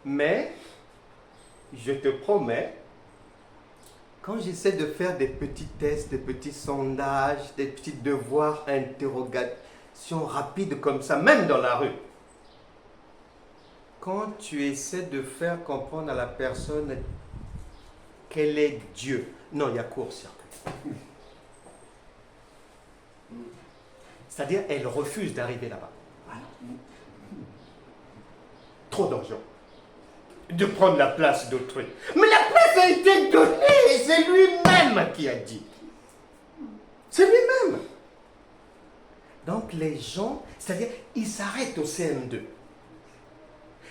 Mais, je te promets, quand j'essaie de faire des petits tests, des petits sondages, des petits devoirs, interrogations rapides comme ça, même dans la rue, quand tu essaies de faire comprendre à la personne qu'elle est Dieu, non, il y a court-circuit. C'est-à-dire, elle refuse d'arriver là-bas. Voilà. Trop dangereux de prendre la place d'autrui. Mais la place a été donnée, c'est lui-même qui a dit. C'est lui-même. Donc les gens, c'est-à-dire, ils s'arrêtent au CM2.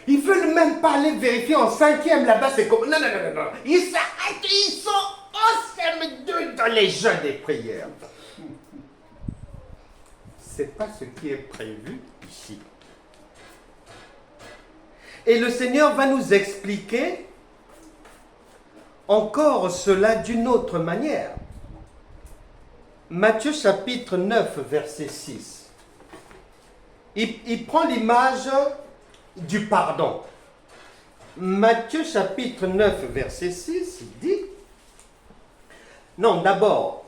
Ils ne veulent même pas aller vérifier en 5e là-bas, c'est comme... Non, non, non, non, non. Ils s'arrêtent, ils sont ensemble d'eux dans les jeûnes et prières. C'est pas ce qui est prévu ici. Et le Seigneur va nous expliquer encore cela d'une autre manière. Matthieu chapitre 9, verset 6. Il prend l'image du pardon. Matthieu chapitre 9, verset 6, il dit... Non, d'abord,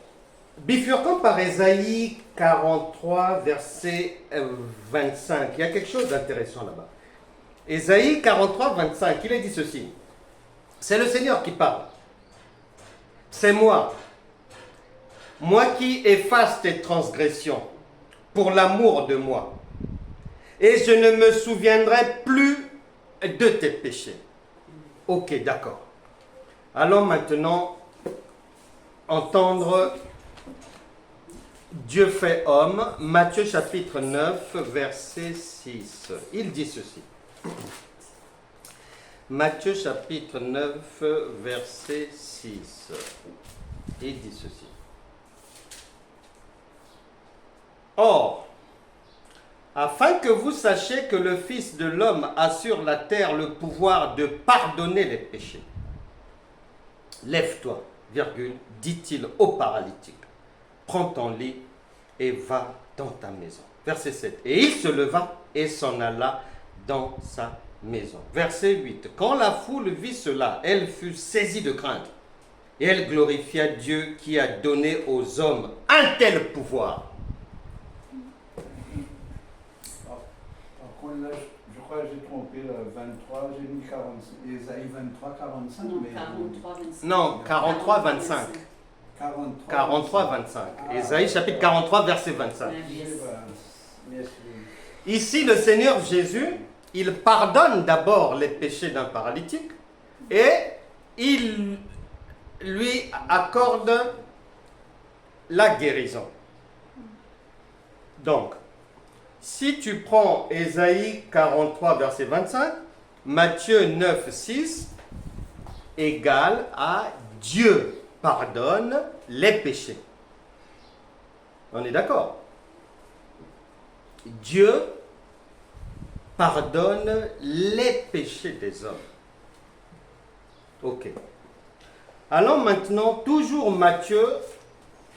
bifurquons par Ésaïe 43, verset 25. Il y a quelque chose d'intéressant là-bas. Ésaïe 43, 25, il est dit ceci. C'est le Seigneur qui parle. C'est moi. Moi qui efface tes transgressions pour l'amour de moi. Et je ne me souviendrai plus de tes péchés. Ok, d'accord. Allons maintenant entendre Dieu fait homme, Matthieu chapitre 9, verset 6. Il dit ceci. Matthieu chapitre 9, verset 6. Il dit ceci. Or, afin que vous sachiez que le Fils de l'homme a sur la terre le pouvoir de pardonner les péchés. Lève-toi, virgule, dit-il au paralytique. Prends ton lit et va dans ta maison. Verset 7. Et il se leva et s'en alla dans sa maison. Verset 8. Quand la foule vit cela, elle fut saisie de crainte. Et elle glorifia Dieu qui a donné aux hommes un tel pouvoir. Par contre, là, je crois que j'ai trompé le 23, j'ai mis 45, Ésaïe 23, 45. Non, mais 43, 25. Non, 43, 25. 43, 25. Ésaïe chapitre 43, verset 25. Ici, le Seigneur Jésus, il pardonne d'abord les péchés d'un paralytique et il lui accorde la guérison. Donc, si tu prends Ésaïe 43, verset 25, Matthieu 9, 6 égale à Dieu pardonne les péchés. On est d'accord? Dieu pardonne les péchés des hommes. Ok. Allons maintenant, toujours Matthieu,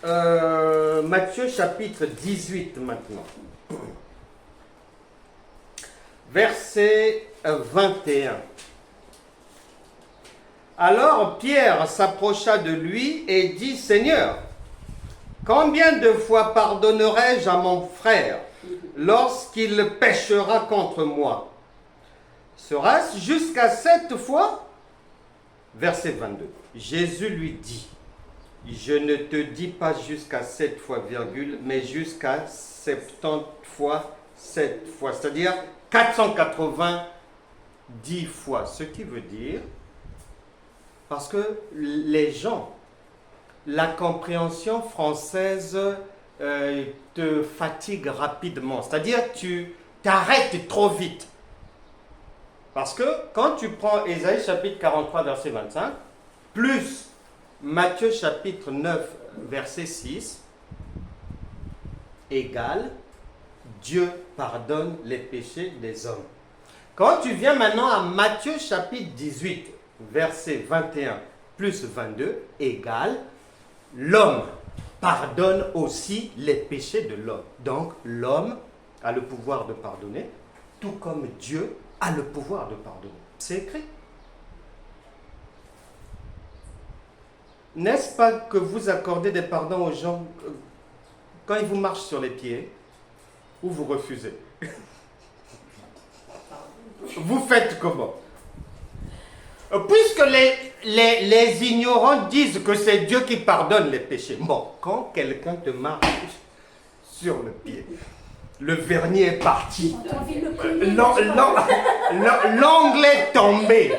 Matthieu chapitre 18 maintenant. Verset 21. Alors Pierre s'approcha de lui et dit, Seigneur, combien de fois pardonnerai-je à mon frère lorsqu'il péchera contre moi? Sera-ce jusqu'à 7 fois? Verset 22. Jésus lui dit, je ne te dis pas jusqu'à 7 fois, virgule, mais jusqu'à 70 fois 7 fois, c'est-à-dire 490 fois. Ce qui veut dire, parce que les gens, la compréhension française te fatigue rapidement. C'est-à-dire tu t'arrêtes trop vite. Parce que quand tu prends Ésaïe chapitre 43 verset 25, plus Matthieu chapitre 9 verset 6, égale Dieu pardonne les péchés des hommes. Quand tu viens maintenant à Matthieu chapitre 18, verset 21 plus 22, égale l'homme pardonne aussi les péchés de l'homme. Donc l'homme a le pouvoir de pardonner, tout comme Dieu a le pouvoir de pardonner. C'est écrit. N'est-ce pas que vous accordez des pardons aux gens quand ils vous marchent sur les pieds ou vous refusez? Vous faites comment? Puisque les ignorants disent que c'est Dieu qui pardonne les péchés. Bon, quand quelqu'un te marche sur le pied, le vernis est parti, l'ongle est tombé,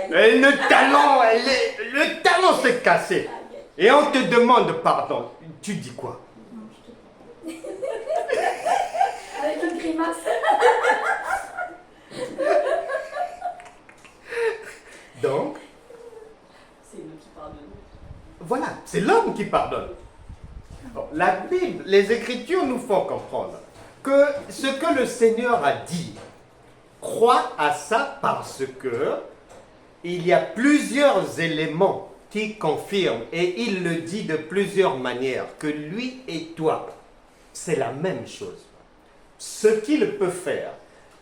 le talon s'est cassé, et on te demande pardon, tu dis quoi? Avec une grimace. qui pardonne. Bon, la Bible, les Écritures nous font comprendre que ce que le Seigneur a dit, crois à ça parce que il y a plusieurs éléments qui confirment, et il le dit de plusieurs manières, que lui et toi, c'est la même chose. Ce qu'il peut faire,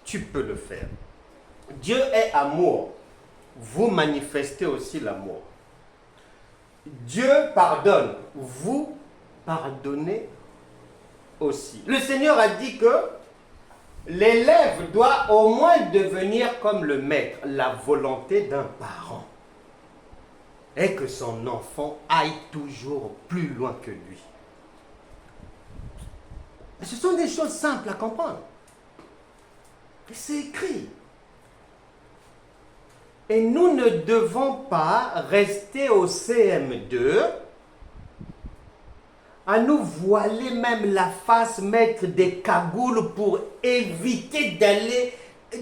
tu peux le faire. Dieu est amour. Vous manifestez aussi l'amour. Dieu pardonne. Vous pardonnez aussi. Le Seigneur a dit que l'élève doit au moins devenir comme le maître, la volonté d'un parent. Et que son enfant aille toujours plus loin que lui. Ce sont des choses simples à comprendre. Et c'est écrit. Et nous ne devons pas rester au CM2 à nous voiler même la face, mettre des cagoules pour éviter d'aller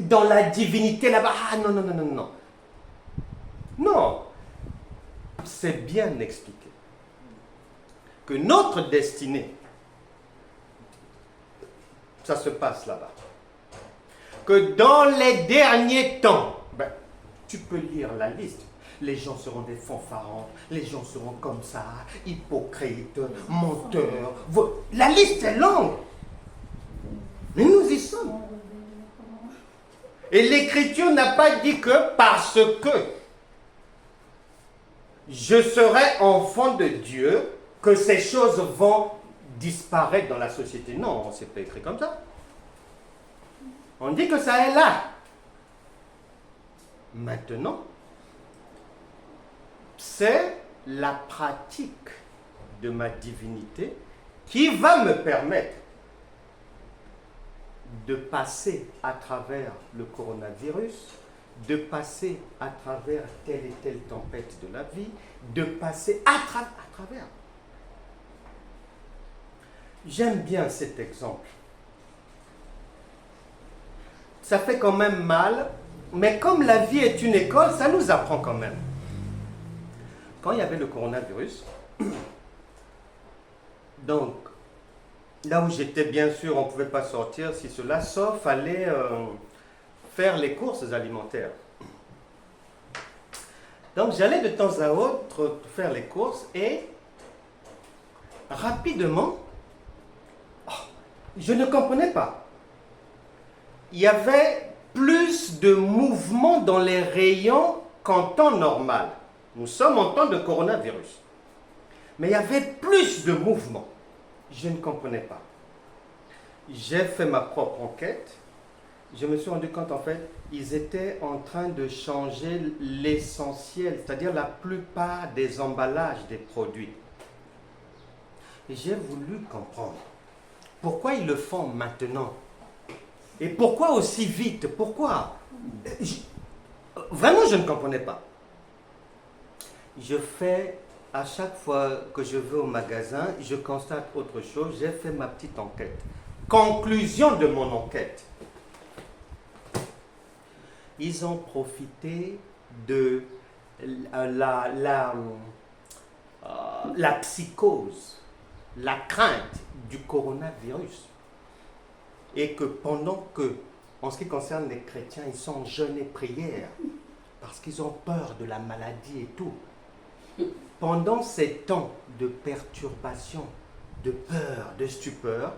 dans la divinité là-bas. Ah non, non, non, non, non. Non. C'est bien expliqué. Que notre destinée, ça se passe là-bas. Que dans les derniers temps, tu peux lire la liste. Les gens seront des fanfarons, les gens seront comme ça, hypocrites, menteurs. La liste est longue. Mais nous y sommes. Et l'Écriture n'a pas dit que parce que je serai enfant de Dieu, que ces choses vont disparaître dans la société. Non, c'est pas écrit comme ça. On dit que ça est là. Maintenant, c'est la pratique de ma divinité qui va me permettre de passer à travers le coronavirus, de passer à travers telle et telle tempête de la vie, de passer à travers. J'aime bien cet exemple. Ça fait quand même mal, mais comme la vie est une école, ça nous apprend quand même. Quand il y avait le coronavirus, donc, là où j'étais, bien sûr, on ne pouvait pas sortir, si cela, sauf aller faire les courses alimentaires. Donc, j'allais de temps à autre faire les courses et rapidement, je ne comprenais pas. Il y avait plus de mouvement dans les rayons qu'en temps normal. Nous sommes en temps de coronavirus. Mais il y avait plus de mouvement. Je ne comprenais pas. J'ai fait ma propre enquête. Je me suis rendu compte, en fait, ils étaient en train de changer l'essentiel, c'est-à-dire la plupart des emballages des produits. Et j'ai voulu comprendre pourquoi ils le font maintenant. Et pourquoi aussi vite? Pourquoi? Vraiment, je ne comprenais pas. Je fais, à chaque fois que je vais au magasin, je constate autre chose. J'ai fait ma petite enquête. Conclusion de mon enquête. Ils ont profité de la psychose, la crainte du coronavirus. Et que pendant que, en ce qui concerne les chrétiens, ils sont en jeûne et prière, parce qu'ils ont peur de la maladie et tout. Pendant ces temps de perturbation, de peur, de stupeur,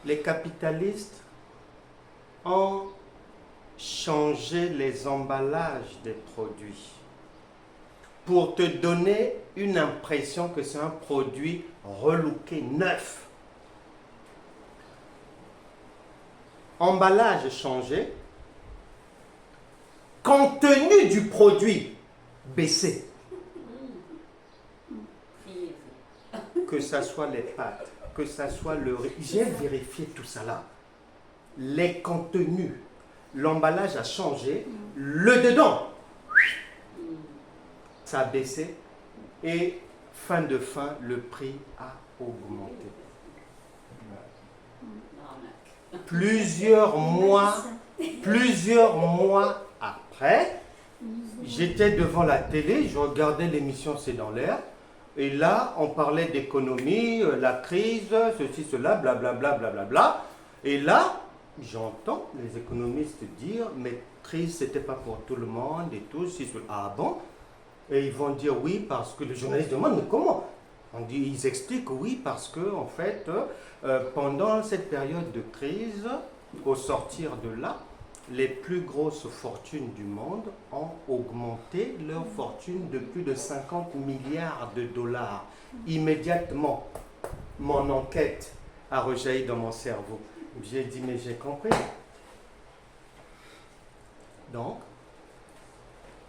les capitalistes ont changé les emballages des produits pour te donner une impression que c'est un produit relooké, neuf. Emballage changé, contenu du produit baissé. Que ça soit les pâtes, que ça soit le riz. J'ai vérifié tout ça là. Les contenus, l'emballage a changé, le dedans, ça a baissé et fin de fin, le prix a augmenté. plusieurs mois après, J'étais devant la télé, je regardais l'émission C'est dans l'air, et là, on parlait d'économie, la crise, ceci, cela, blablabla, blablabla. Et là, j'entends les économistes dire, mais crise, c'était pas pour tout le monde et tout, si, ah bon? Et ils vont dire oui, parce que le journaliste demande, mais comment? Ils expliquent oui, parce que, en fait, pendant cette période de crise, au sortir de là, les plus grosses fortunes du monde ont augmenté leur fortune de plus de 50 milliards de dollars. Immédiatement, mon enquête a rejailli dans mon cerveau. J'ai dit, mais j'ai compris. Donc,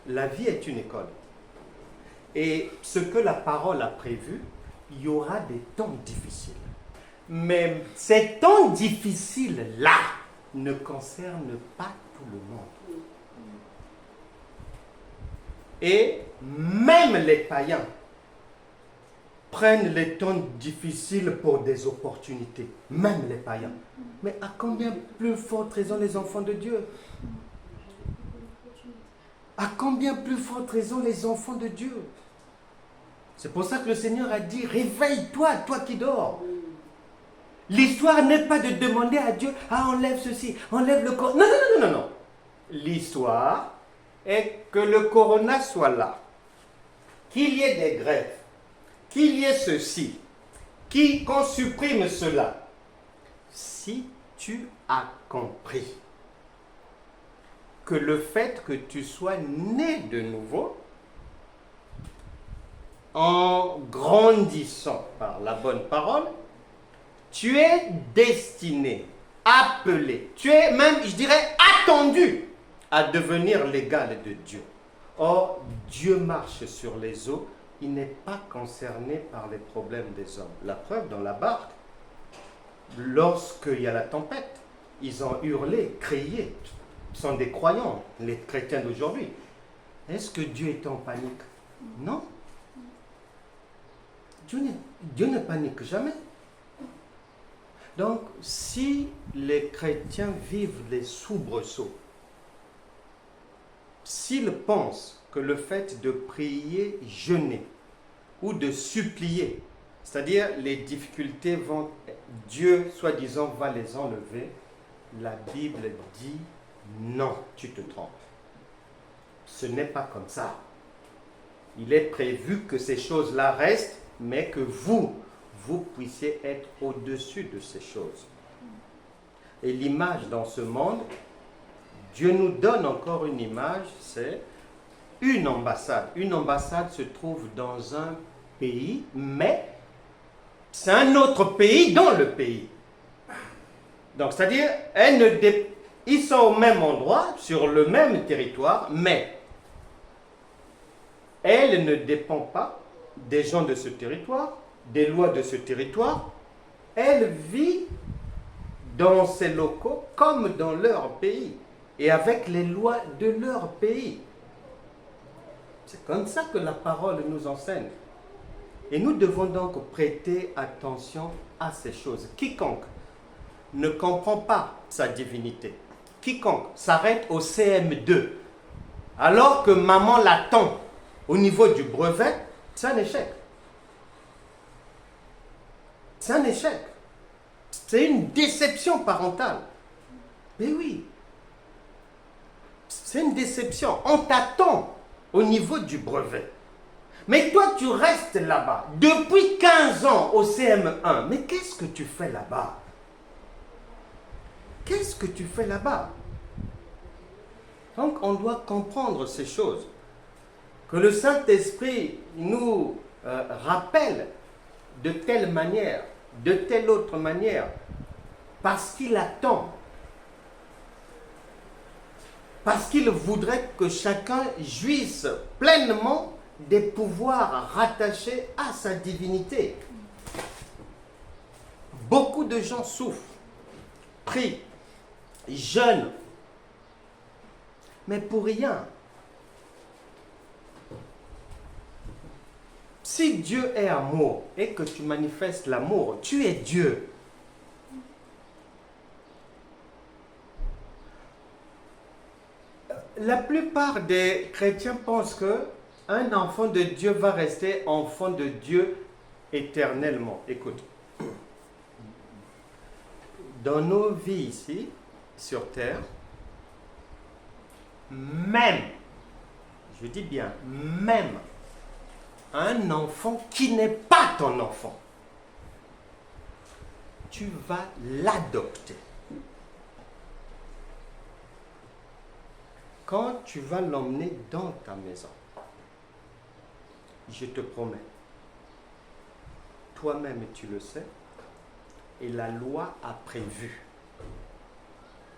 la vie est une école. Et ce que la parole a prévu, il y aura des temps difficiles. Mais ces temps difficiles-là ne concernent pas tout le monde. Et même les païens prennent les temps difficiles pour des opportunités. Même les païens. Mais à combien plus forte raison les enfants de Dieu? À combien plus forte raison les enfants de Dieu? C'est pour ça que le Seigneur a dit, réveille-toi, toi qui dors. L'histoire n'est pas de demander à Dieu, ah, enlève ceci, enlève le corona. Non, non, non, non, non. L'histoire est que le corona soit là, qu'il y ait des grèves, qu'il y ait ceci, qu'on supprime cela. Si tu as compris que le fait que tu sois né de nouveau, en grandissant par la bonne parole, tu es destiné, appelé, tu es même, je dirais, attendu à devenir l'égal de Dieu. Or, Dieu marche sur les eaux, il n'est pas concerné par les problèmes des hommes. La preuve, dans la barque, lorsqu'il y a la tempête, ils ont hurlé, crié. Ils sont des croyants, les chrétiens d'aujourd'hui. Est-ce que Dieu est en panique? Non. Dieu ne panique jamais. Donc, si les chrétiens vivent les soubresauts, s'ils pensent que le fait de prier, jeûner ou de supplier, c'est-à-dire les difficultés vont, Dieu soi-disant va les enlever, la Bible dit non, tu te trompes. Ce n'est pas comme ça. Il est prévu que ces choses-là restent, mais que vous puissiez être au-dessus de ces choses. Et l'image dans ce monde, Dieu nous donne encore une image, c'est une ambassade. Une ambassade se trouve dans un pays, mais c'est un autre pays dans le pays. Donc, c'est-à-dire, ils sont au même endroit, sur le même territoire, mais elle ne dépend pas des gens de ce territoire, des lois de ce territoire. Elle vit dans ces locaux comme dans leur pays et avec les lois de leur pays. C'est comme ça que la parole nous enseigne. Et nous devons donc prêter attention à ces choses. Quiconque ne comprend pas sa divinité, quiconque s'arrête au CM2, alors que maman l'attend au niveau du brevet, c'est un échec. C'est un échec. C'est une déception parentale. Mais oui. C'est une déception. On t'attend au niveau du brevet. Mais toi, tu restes là-bas. Depuis 15 ans au CM1. Mais qu'est-ce que tu fais là-bas? Qu'est-ce que tu fais là-bas? Donc, on doit comprendre ces choses. Que le Saint-Esprit nous rappelle de telle manière, de telle autre manière, parce qu'il attend, parce qu'il voudrait que chacun jouisse pleinement des pouvoirs rattachés à sa divinité. Beaucoup de gens souffrent, prient, jeûnent, mais pour rien. Si Dieu est amour et que tu manifestes l'amour, tu es Dieu. La plupart des chrétiens pensent que un enfant de Dieu va rester enfant de Dieu éternellement. Écoute, dans nos vies ici, sur terre, même, je dis bien, même un enfant qui n'est pas ton enfant, tu vas l'adopter. Quand tu vas l'emmener dans ta maison, je te promets, toi-même tu le sais, et la loi a prévu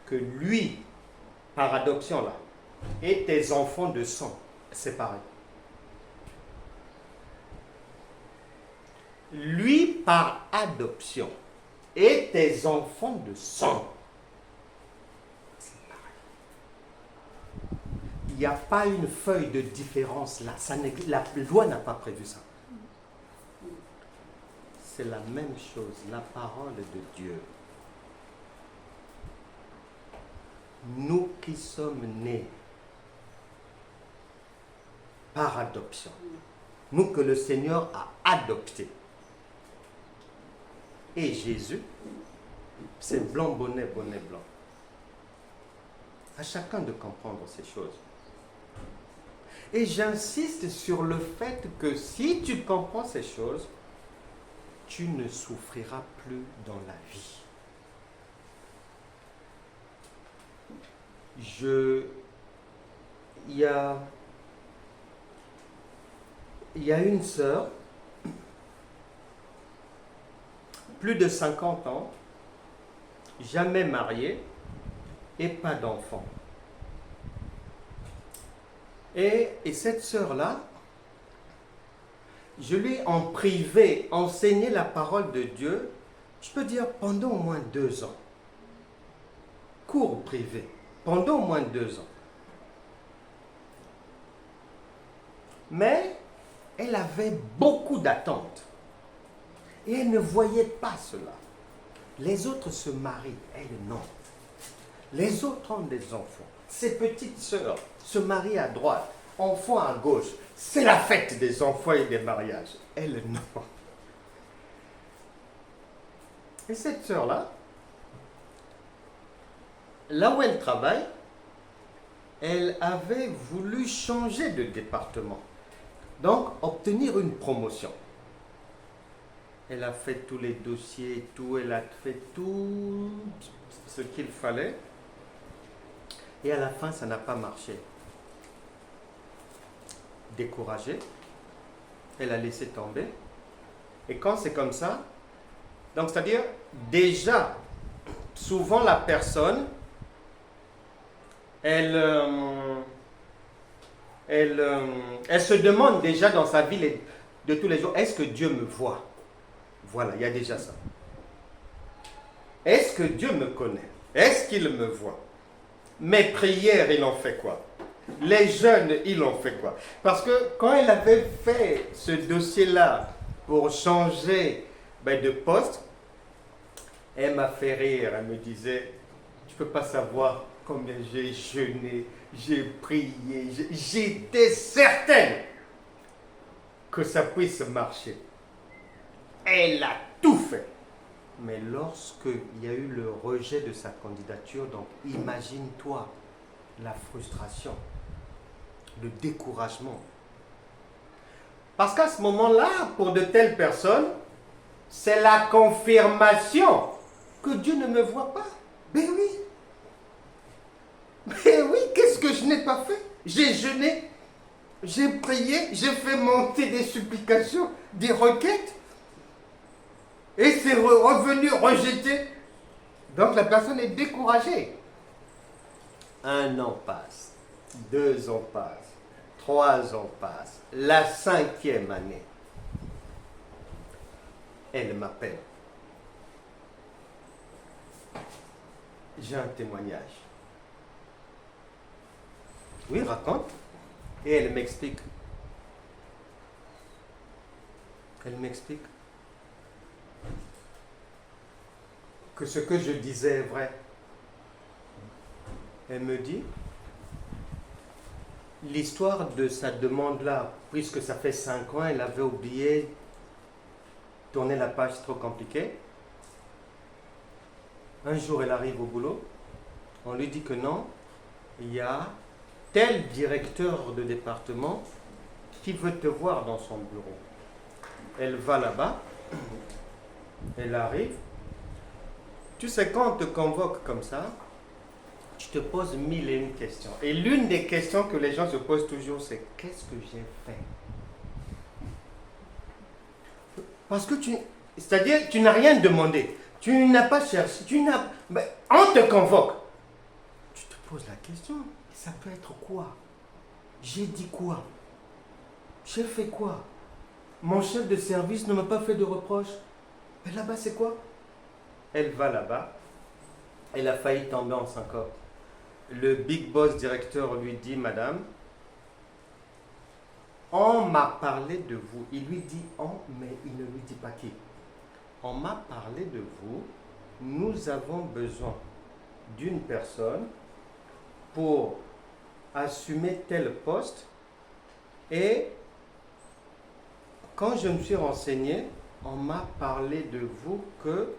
que lui, par adoption là, et tes enfants de sang, c'est pareil. Lui, par adoption, et tes enfants de sang, c'est pareil. Il n'y a pas une feuille de différence là. La loi n'a pas prévu ça. C'est la même chose, la parole de Dieu. Nous qui sommes nés par adoption, nous que le Seigneur a adoptés, et Jésus, c'est blanc, bonnet, bonnet blanc. À chacun de comprendre ces choses. Et j'insiste sur le fait que si tu comprends ces choses, tu ne souffriras plus dans la vie. Il y a une sœur, plus de 50 ans, jamais mariée et pas d'enfant. Et cette sœur-là, je lui ai en privé enseigné la parole de Dieu, je peux dire pendant au moins 2 ans. Cours privé, pendant au moins 2 ans. Mais elle avait beaucoup d'attentes. Et elle ne voyait pas cela. Les autres se marient, elle non. Les autres ont des enfants. Ses petites sœurs se marient à droite, enfants à gauche. C'est la fête des enfants et des mariages. Elle non. Et cette sœur-là, là où elle travaille, elle avait voulu changer de département. Donc, obtenir une promotion. Elle a fait tous les dossiers et tout, elle a fait tout ce qu'il fallait. Et à la fin, ça n'a pas marché. Découragée, elle a laissé tomber. Et quand c'est comme ça, donc c'est-à-dire, déjà, souvent la personne, elle se demande déjà dans sa vie de tous les jours, est-ce que Dieu me voit? Voilà, il y a déjà ça. Est-ce que Dieu me connaît? Est-ce qu'il me voit? Mes prières, il en fait quoi? Les jeunes, il en fait quoi? Parce que quand elle avait fait ce dossier-là pour changer de poste, elle m'a fait rire. Elle me disait, tu ne peux pas savoir combien j'ai jeûné, j'ai prié, j'étais certaine que ça puisse marcher. Elle a tout fait. Mais lorsqu'il y a eu le rejet de sa candidature, donc imagine-toi la frustration, le découragement. Parce qu'à ce moment-là, pour de telles personnes, c'est la confirmation que Dieu ne me voit pas. Mais oui. Mais oui, qu'est-ce que je n'ai pas fait? J'ai jeûné, j'ai prié, j'ai fait monter des supplications, des requêtes. Et c'est revenu rejeté. Donc la personne est découragée. 1 an passe, 2 ans passent, 3 ans passent, la 5e année, elle m'appelle. J'ai un témoignage. Oui, raconte. Et elle m'explique. Elle m'explique que ce que je disais est vrai. Elle me dit, l'histoire de sa demande-là, puisque ça fait 5 ans, elle avait oublié, tourner la page, c'est trop compliqué. Un jour, elle arrive au boulot, on lui dit que non, il y a tel directeur de département qui veut te voir dans son bureau. Elle va là-bas, elle arrive. Tu sais, quand on te convoque comme ça, tu te poses 1001 questions. Et l'une des questions que les gens se posent toujours, c'est qu'est-ce que j'ai fait? Parce que c'est-à-dire, tu n'as rien demandé. Tu n'as pas cherché. On te convoque. Tu te poses la question. Ça peut être quoi? J'ai dit quoi? J'ai fait quoi? Mon chef de service ne m'a pas fait de reproches. Mais là-bas, c'est quoi? Elle va là-bas. Elle a failli tomber en syncope. Le big boss directeur lui dit, madame, on m'a parlé de vous. Il lui dit on, mais il ne lui dit pas qui. On m'a parlé de vous. Nous avons besoin d'une personne pour assumer tel poste. Et quand je me suis renseigné, on m'a parlé de vous que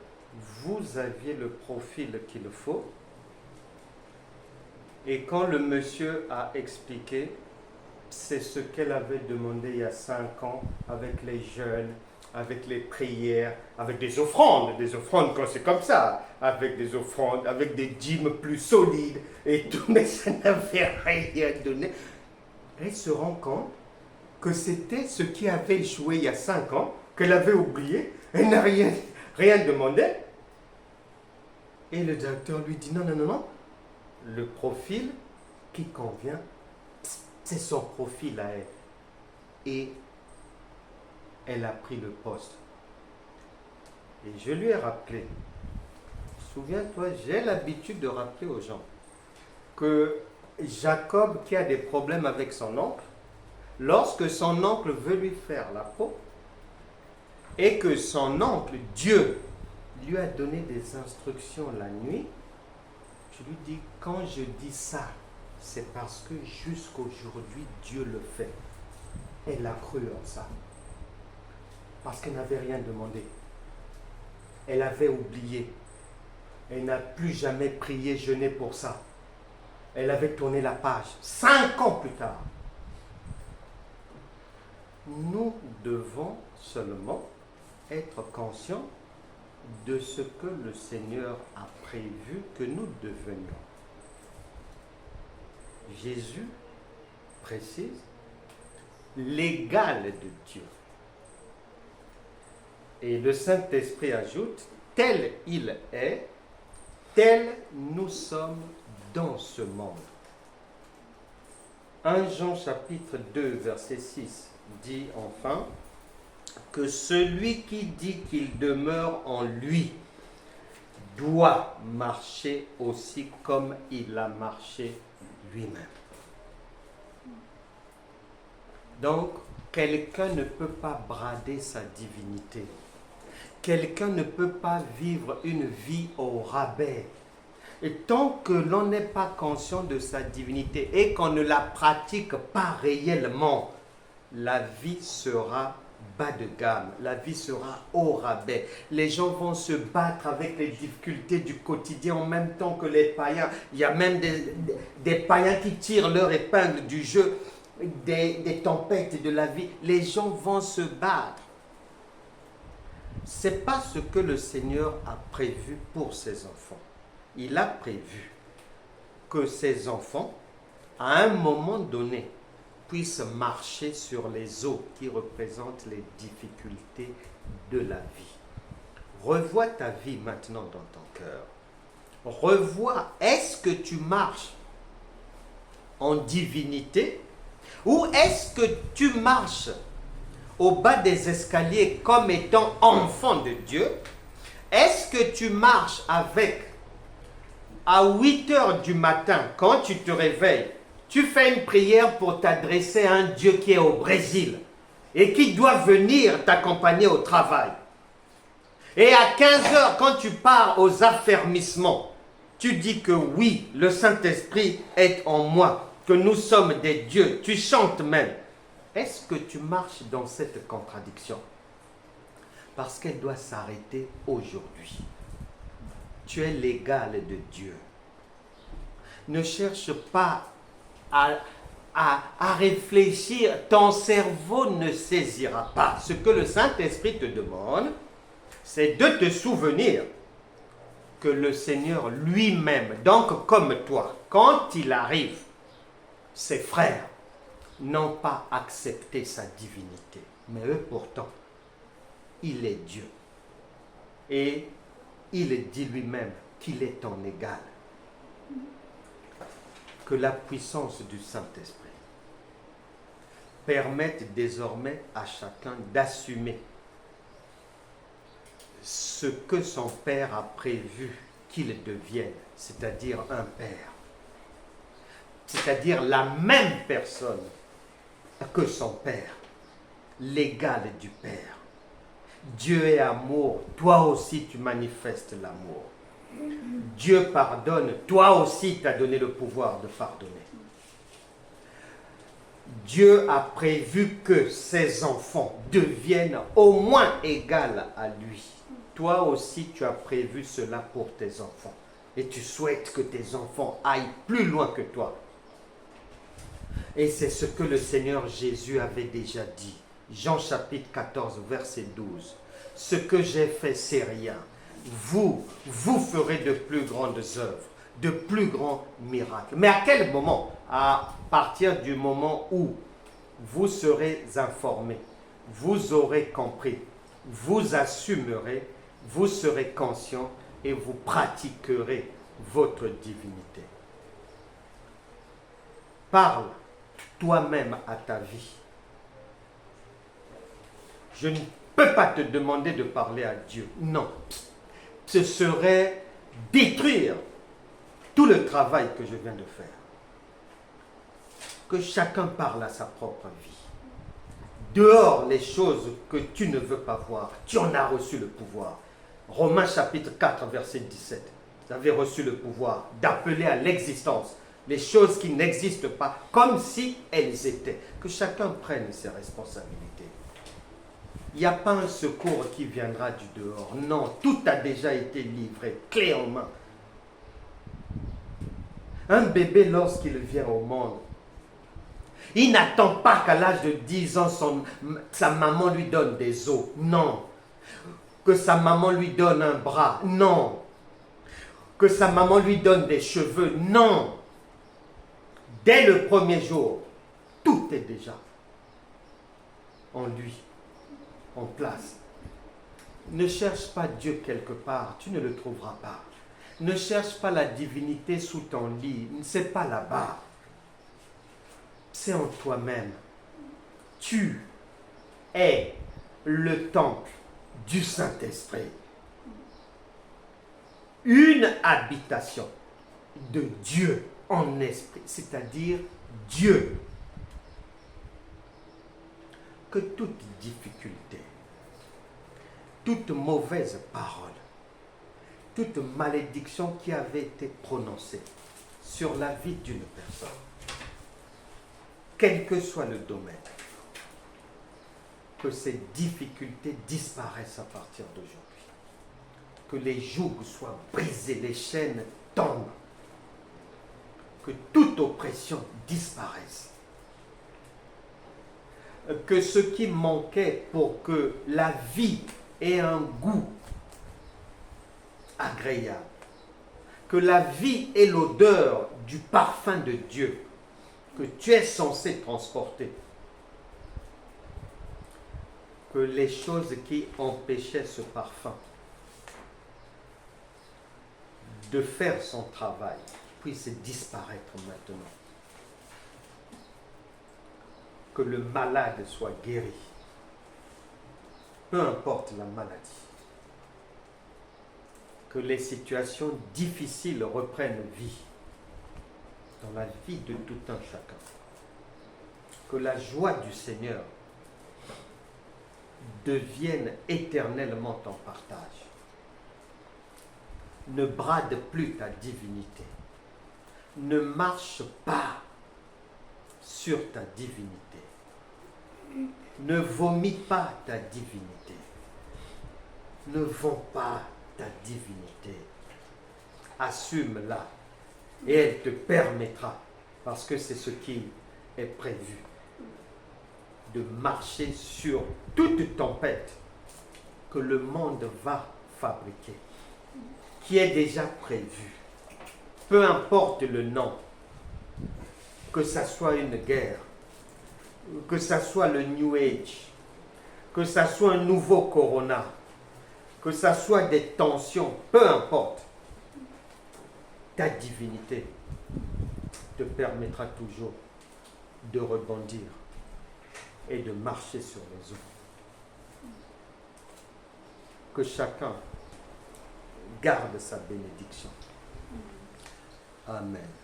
vous aviez le profil qu'il faut. Et quand le monsieur a expliqué, c'est ce qu'elle avait demandé il y a 5 ans avec les jeunes, avec les prières, avec des offrandes quand c'est comme ça, avec des offrandes, avec des dîmes plus solides et tout, mais ça n'avait rien donné. Elle se rend compte que c'était ce qui avait échoué il y a 5 ans, qu'elle avait oublié, elle n'a rien demandé. Et le directeur lui dit non, non, non, non, le profil qui convient, c'est son profil à elle. Et elle a pris le poste. Et je lui ai rappelé, souviens-toi, j'ai l'habitude de rappeler aux gens que Jacob, qui a des problèmes avec son oncle, lorsque son oncle veut lui faire la peau, et que son oncle, Dieu, lui a donné des instructions la nuit, je lui dis, quand je dis ça, c'est parce que jusqu'aujourd'hui, Dieu le fait. Elle a cru en ça. Parce qu'elle n'avait rien demandé. Elle avait oublié. Elle n'a plus jamais prié, jeûné pour ça. Elle avait tourné la page. 5 ans plus tard. Nous devons seulement être conscients de ce que le Seigneur a prévu que nous devenions. Jésus précise l'égal de Dieu. Et le Saint-Esprit ajoute, tel il est, tel nous sommes dans ce monde. 1 Jean chapitre 2 verset 6 dit enfin que celui qui dit qu'il demeure en lui doit marcher aussi comme il a marché lui-même. Donc, quelqu'un ne peut pas brader sa divinité. Quelqu'un ne peut pas vivre une vie au rabais. Et tant que l'on n'est pas conscient de sa divinité et qu'on ne la pratique pas réellement, la vie sera bas de gamme, la vie sera au rabais. Les gens vont se battre avec les difficultés du quotidien en même temps que les païens. Il y a même des païens qui tirent leur épingle du jeu, des tempêtes de la vie. Les gens vont se battre. Ce n'est pas ce que le Seigneur a prévu pour ses enfants. Il a prévu que ses enfants, à un moment donné, puissent marcher sur les eaux qui représentent les difficultés de la vie. Revois ta vie maintenant dans ton cœur. Revois, est-ce que tu marches en divinité ou est-ce que tu marches au bas des escaliers comme étant enfant de Dieu? Est-ce que tu marches avec, à 8 heures du matin, quand tu te réveilles, tu fais une prière pour t'adresser à un Dieu qui est au Brésil et qui doit venir t'accompagner au travail. Et à 15 heures, quand tu pars aux affermissements, tu dis que oui, le Saint-Esprit est en moi que nous sommes des dieux, tu chantes même. Est-ce que tu marches dans cette contradiction? Parce qu'elle doit s'arrêter aujourd'hui. Tu es l'égal de Dieu. Ne cherche pas à réfléchir. Ton cerveau ne saisira pas. Ce que le Saint-Esprit te demande, c'est de te souvenir que le Seigneur lui-même, donc comme toi, quand il arrive, ses frères n'ont pas accepté sa divinité. Mais eux pourtant, il est Dieu. Et il dit lui-même qu'il est ton égal. Que la puissance du Saint-Esprit permette désormais à chacun d'assumer ce que son Père a prévu qu'il devienne, c'est-à-dire un Père. C'est-à-dire la même personne que son Père, l'égal du Père. Dieu est amour, toi aussi tu manifestes l'amour. Dieu pardonne, toi aussi tu as donné le pouvoir de pardonner. Dieu a prévu que ses enfants deviennent au moins égales à lui. Toi aussi tu as prévu cela pour tes enfants. Et tu souhaites que tes enfants aillent plus loin que toi. Et c'est ce que le Seigneur Jésus avait déjà dit. Jean chapitre 14, verset 12. Ce que j'ai fait, c'est rien. Vous ferez de plus grandes œuvres, de plus grands miracles. Mais à quel moment? À partir du moment où vous serez informés, vous aurez compris, vous assumerez, vous serez conscient et vous pratiquerez votre divinité. Parle toi-même à ta vie. Je ne peux pas te demander de parler à Dieu. Non. Ce serait détruire tout le travail que je viens de faire. Que chacun parle à sa propre vie. Dehors les choses que tu ne veux pas voir, tu en as reçu le pouvoir. Romains chapitre 4, verset 17. Vous avez reçu le pouvoir d'appeler à l'existence les choses qui n'existent pas comme si elles étaient. Que chacun prenne ses responsabilités. Il n'y a pas un secours qui viendra du dehors. Non, tout a déjà été livré, clé en main. Un bébé, lorsqu'il vient au monde, il n'attend pas qu'à l'âge de 10 ans, sa maman lui donne des os. Non. Que sa maman lui donne un bras. Non. Que sa maman lui donne des cheveux. Non. Dès le premier jour, tout est déjà en lui, en place. Ne cherche pas Dieu quelque part, tu ne le trouveras pas. Ne cherche pas la divinité sous ton lit, c'est pas là-bas. C'est en toi-même. Tu es le temple du Saint-Esprit. Une habitation de Dieu en esprit, c'est-à-dire Dieu. Que toute difficulté, toute mauvaise parole, toute malédiction qui avait été prononcée sur la vie d'une personne, quel que soit le domaine, que ces difficultés disparaissent à partir d'aujourd'hui. Que les jougs soient brisés, les chaînes tombent. Que toute oppression disparaisse. Que ce qui manquait pour que la vie ait un goût agréable, que la vie ait l'odeur du parfum de Dieu que tu es censé transporter, que les choses qui empêchaient ce parfum de faire son travail puissent disparaître maintenant. Que le malade soit guéri, peu importe la maladie. Que les situations difficiles reprennent vie dans la vie de tout un chacun. Que la joie du Seigneur devienne éternellement ton partage. Ne brade plus ta divinité. Ne marche pas sur ta divinité. Ne vomis pas ta divinité. Ne vends pas ta divinité. Assume-la et elle te permettra, parce que c'est ce qui est prévu, de marcher sur toute tempête que le monde va fabriquer, qui est déjà prévu. Peu importe le nom, que ça soit une guerre, que ça soit le New Age, que ça soit un nouveau corona, que ça soit des tensions, peu importe, ta divinité te permettra toujours de rebondir et de marcher sur les eaux. Que chacun garde sa bénédiction. Amen.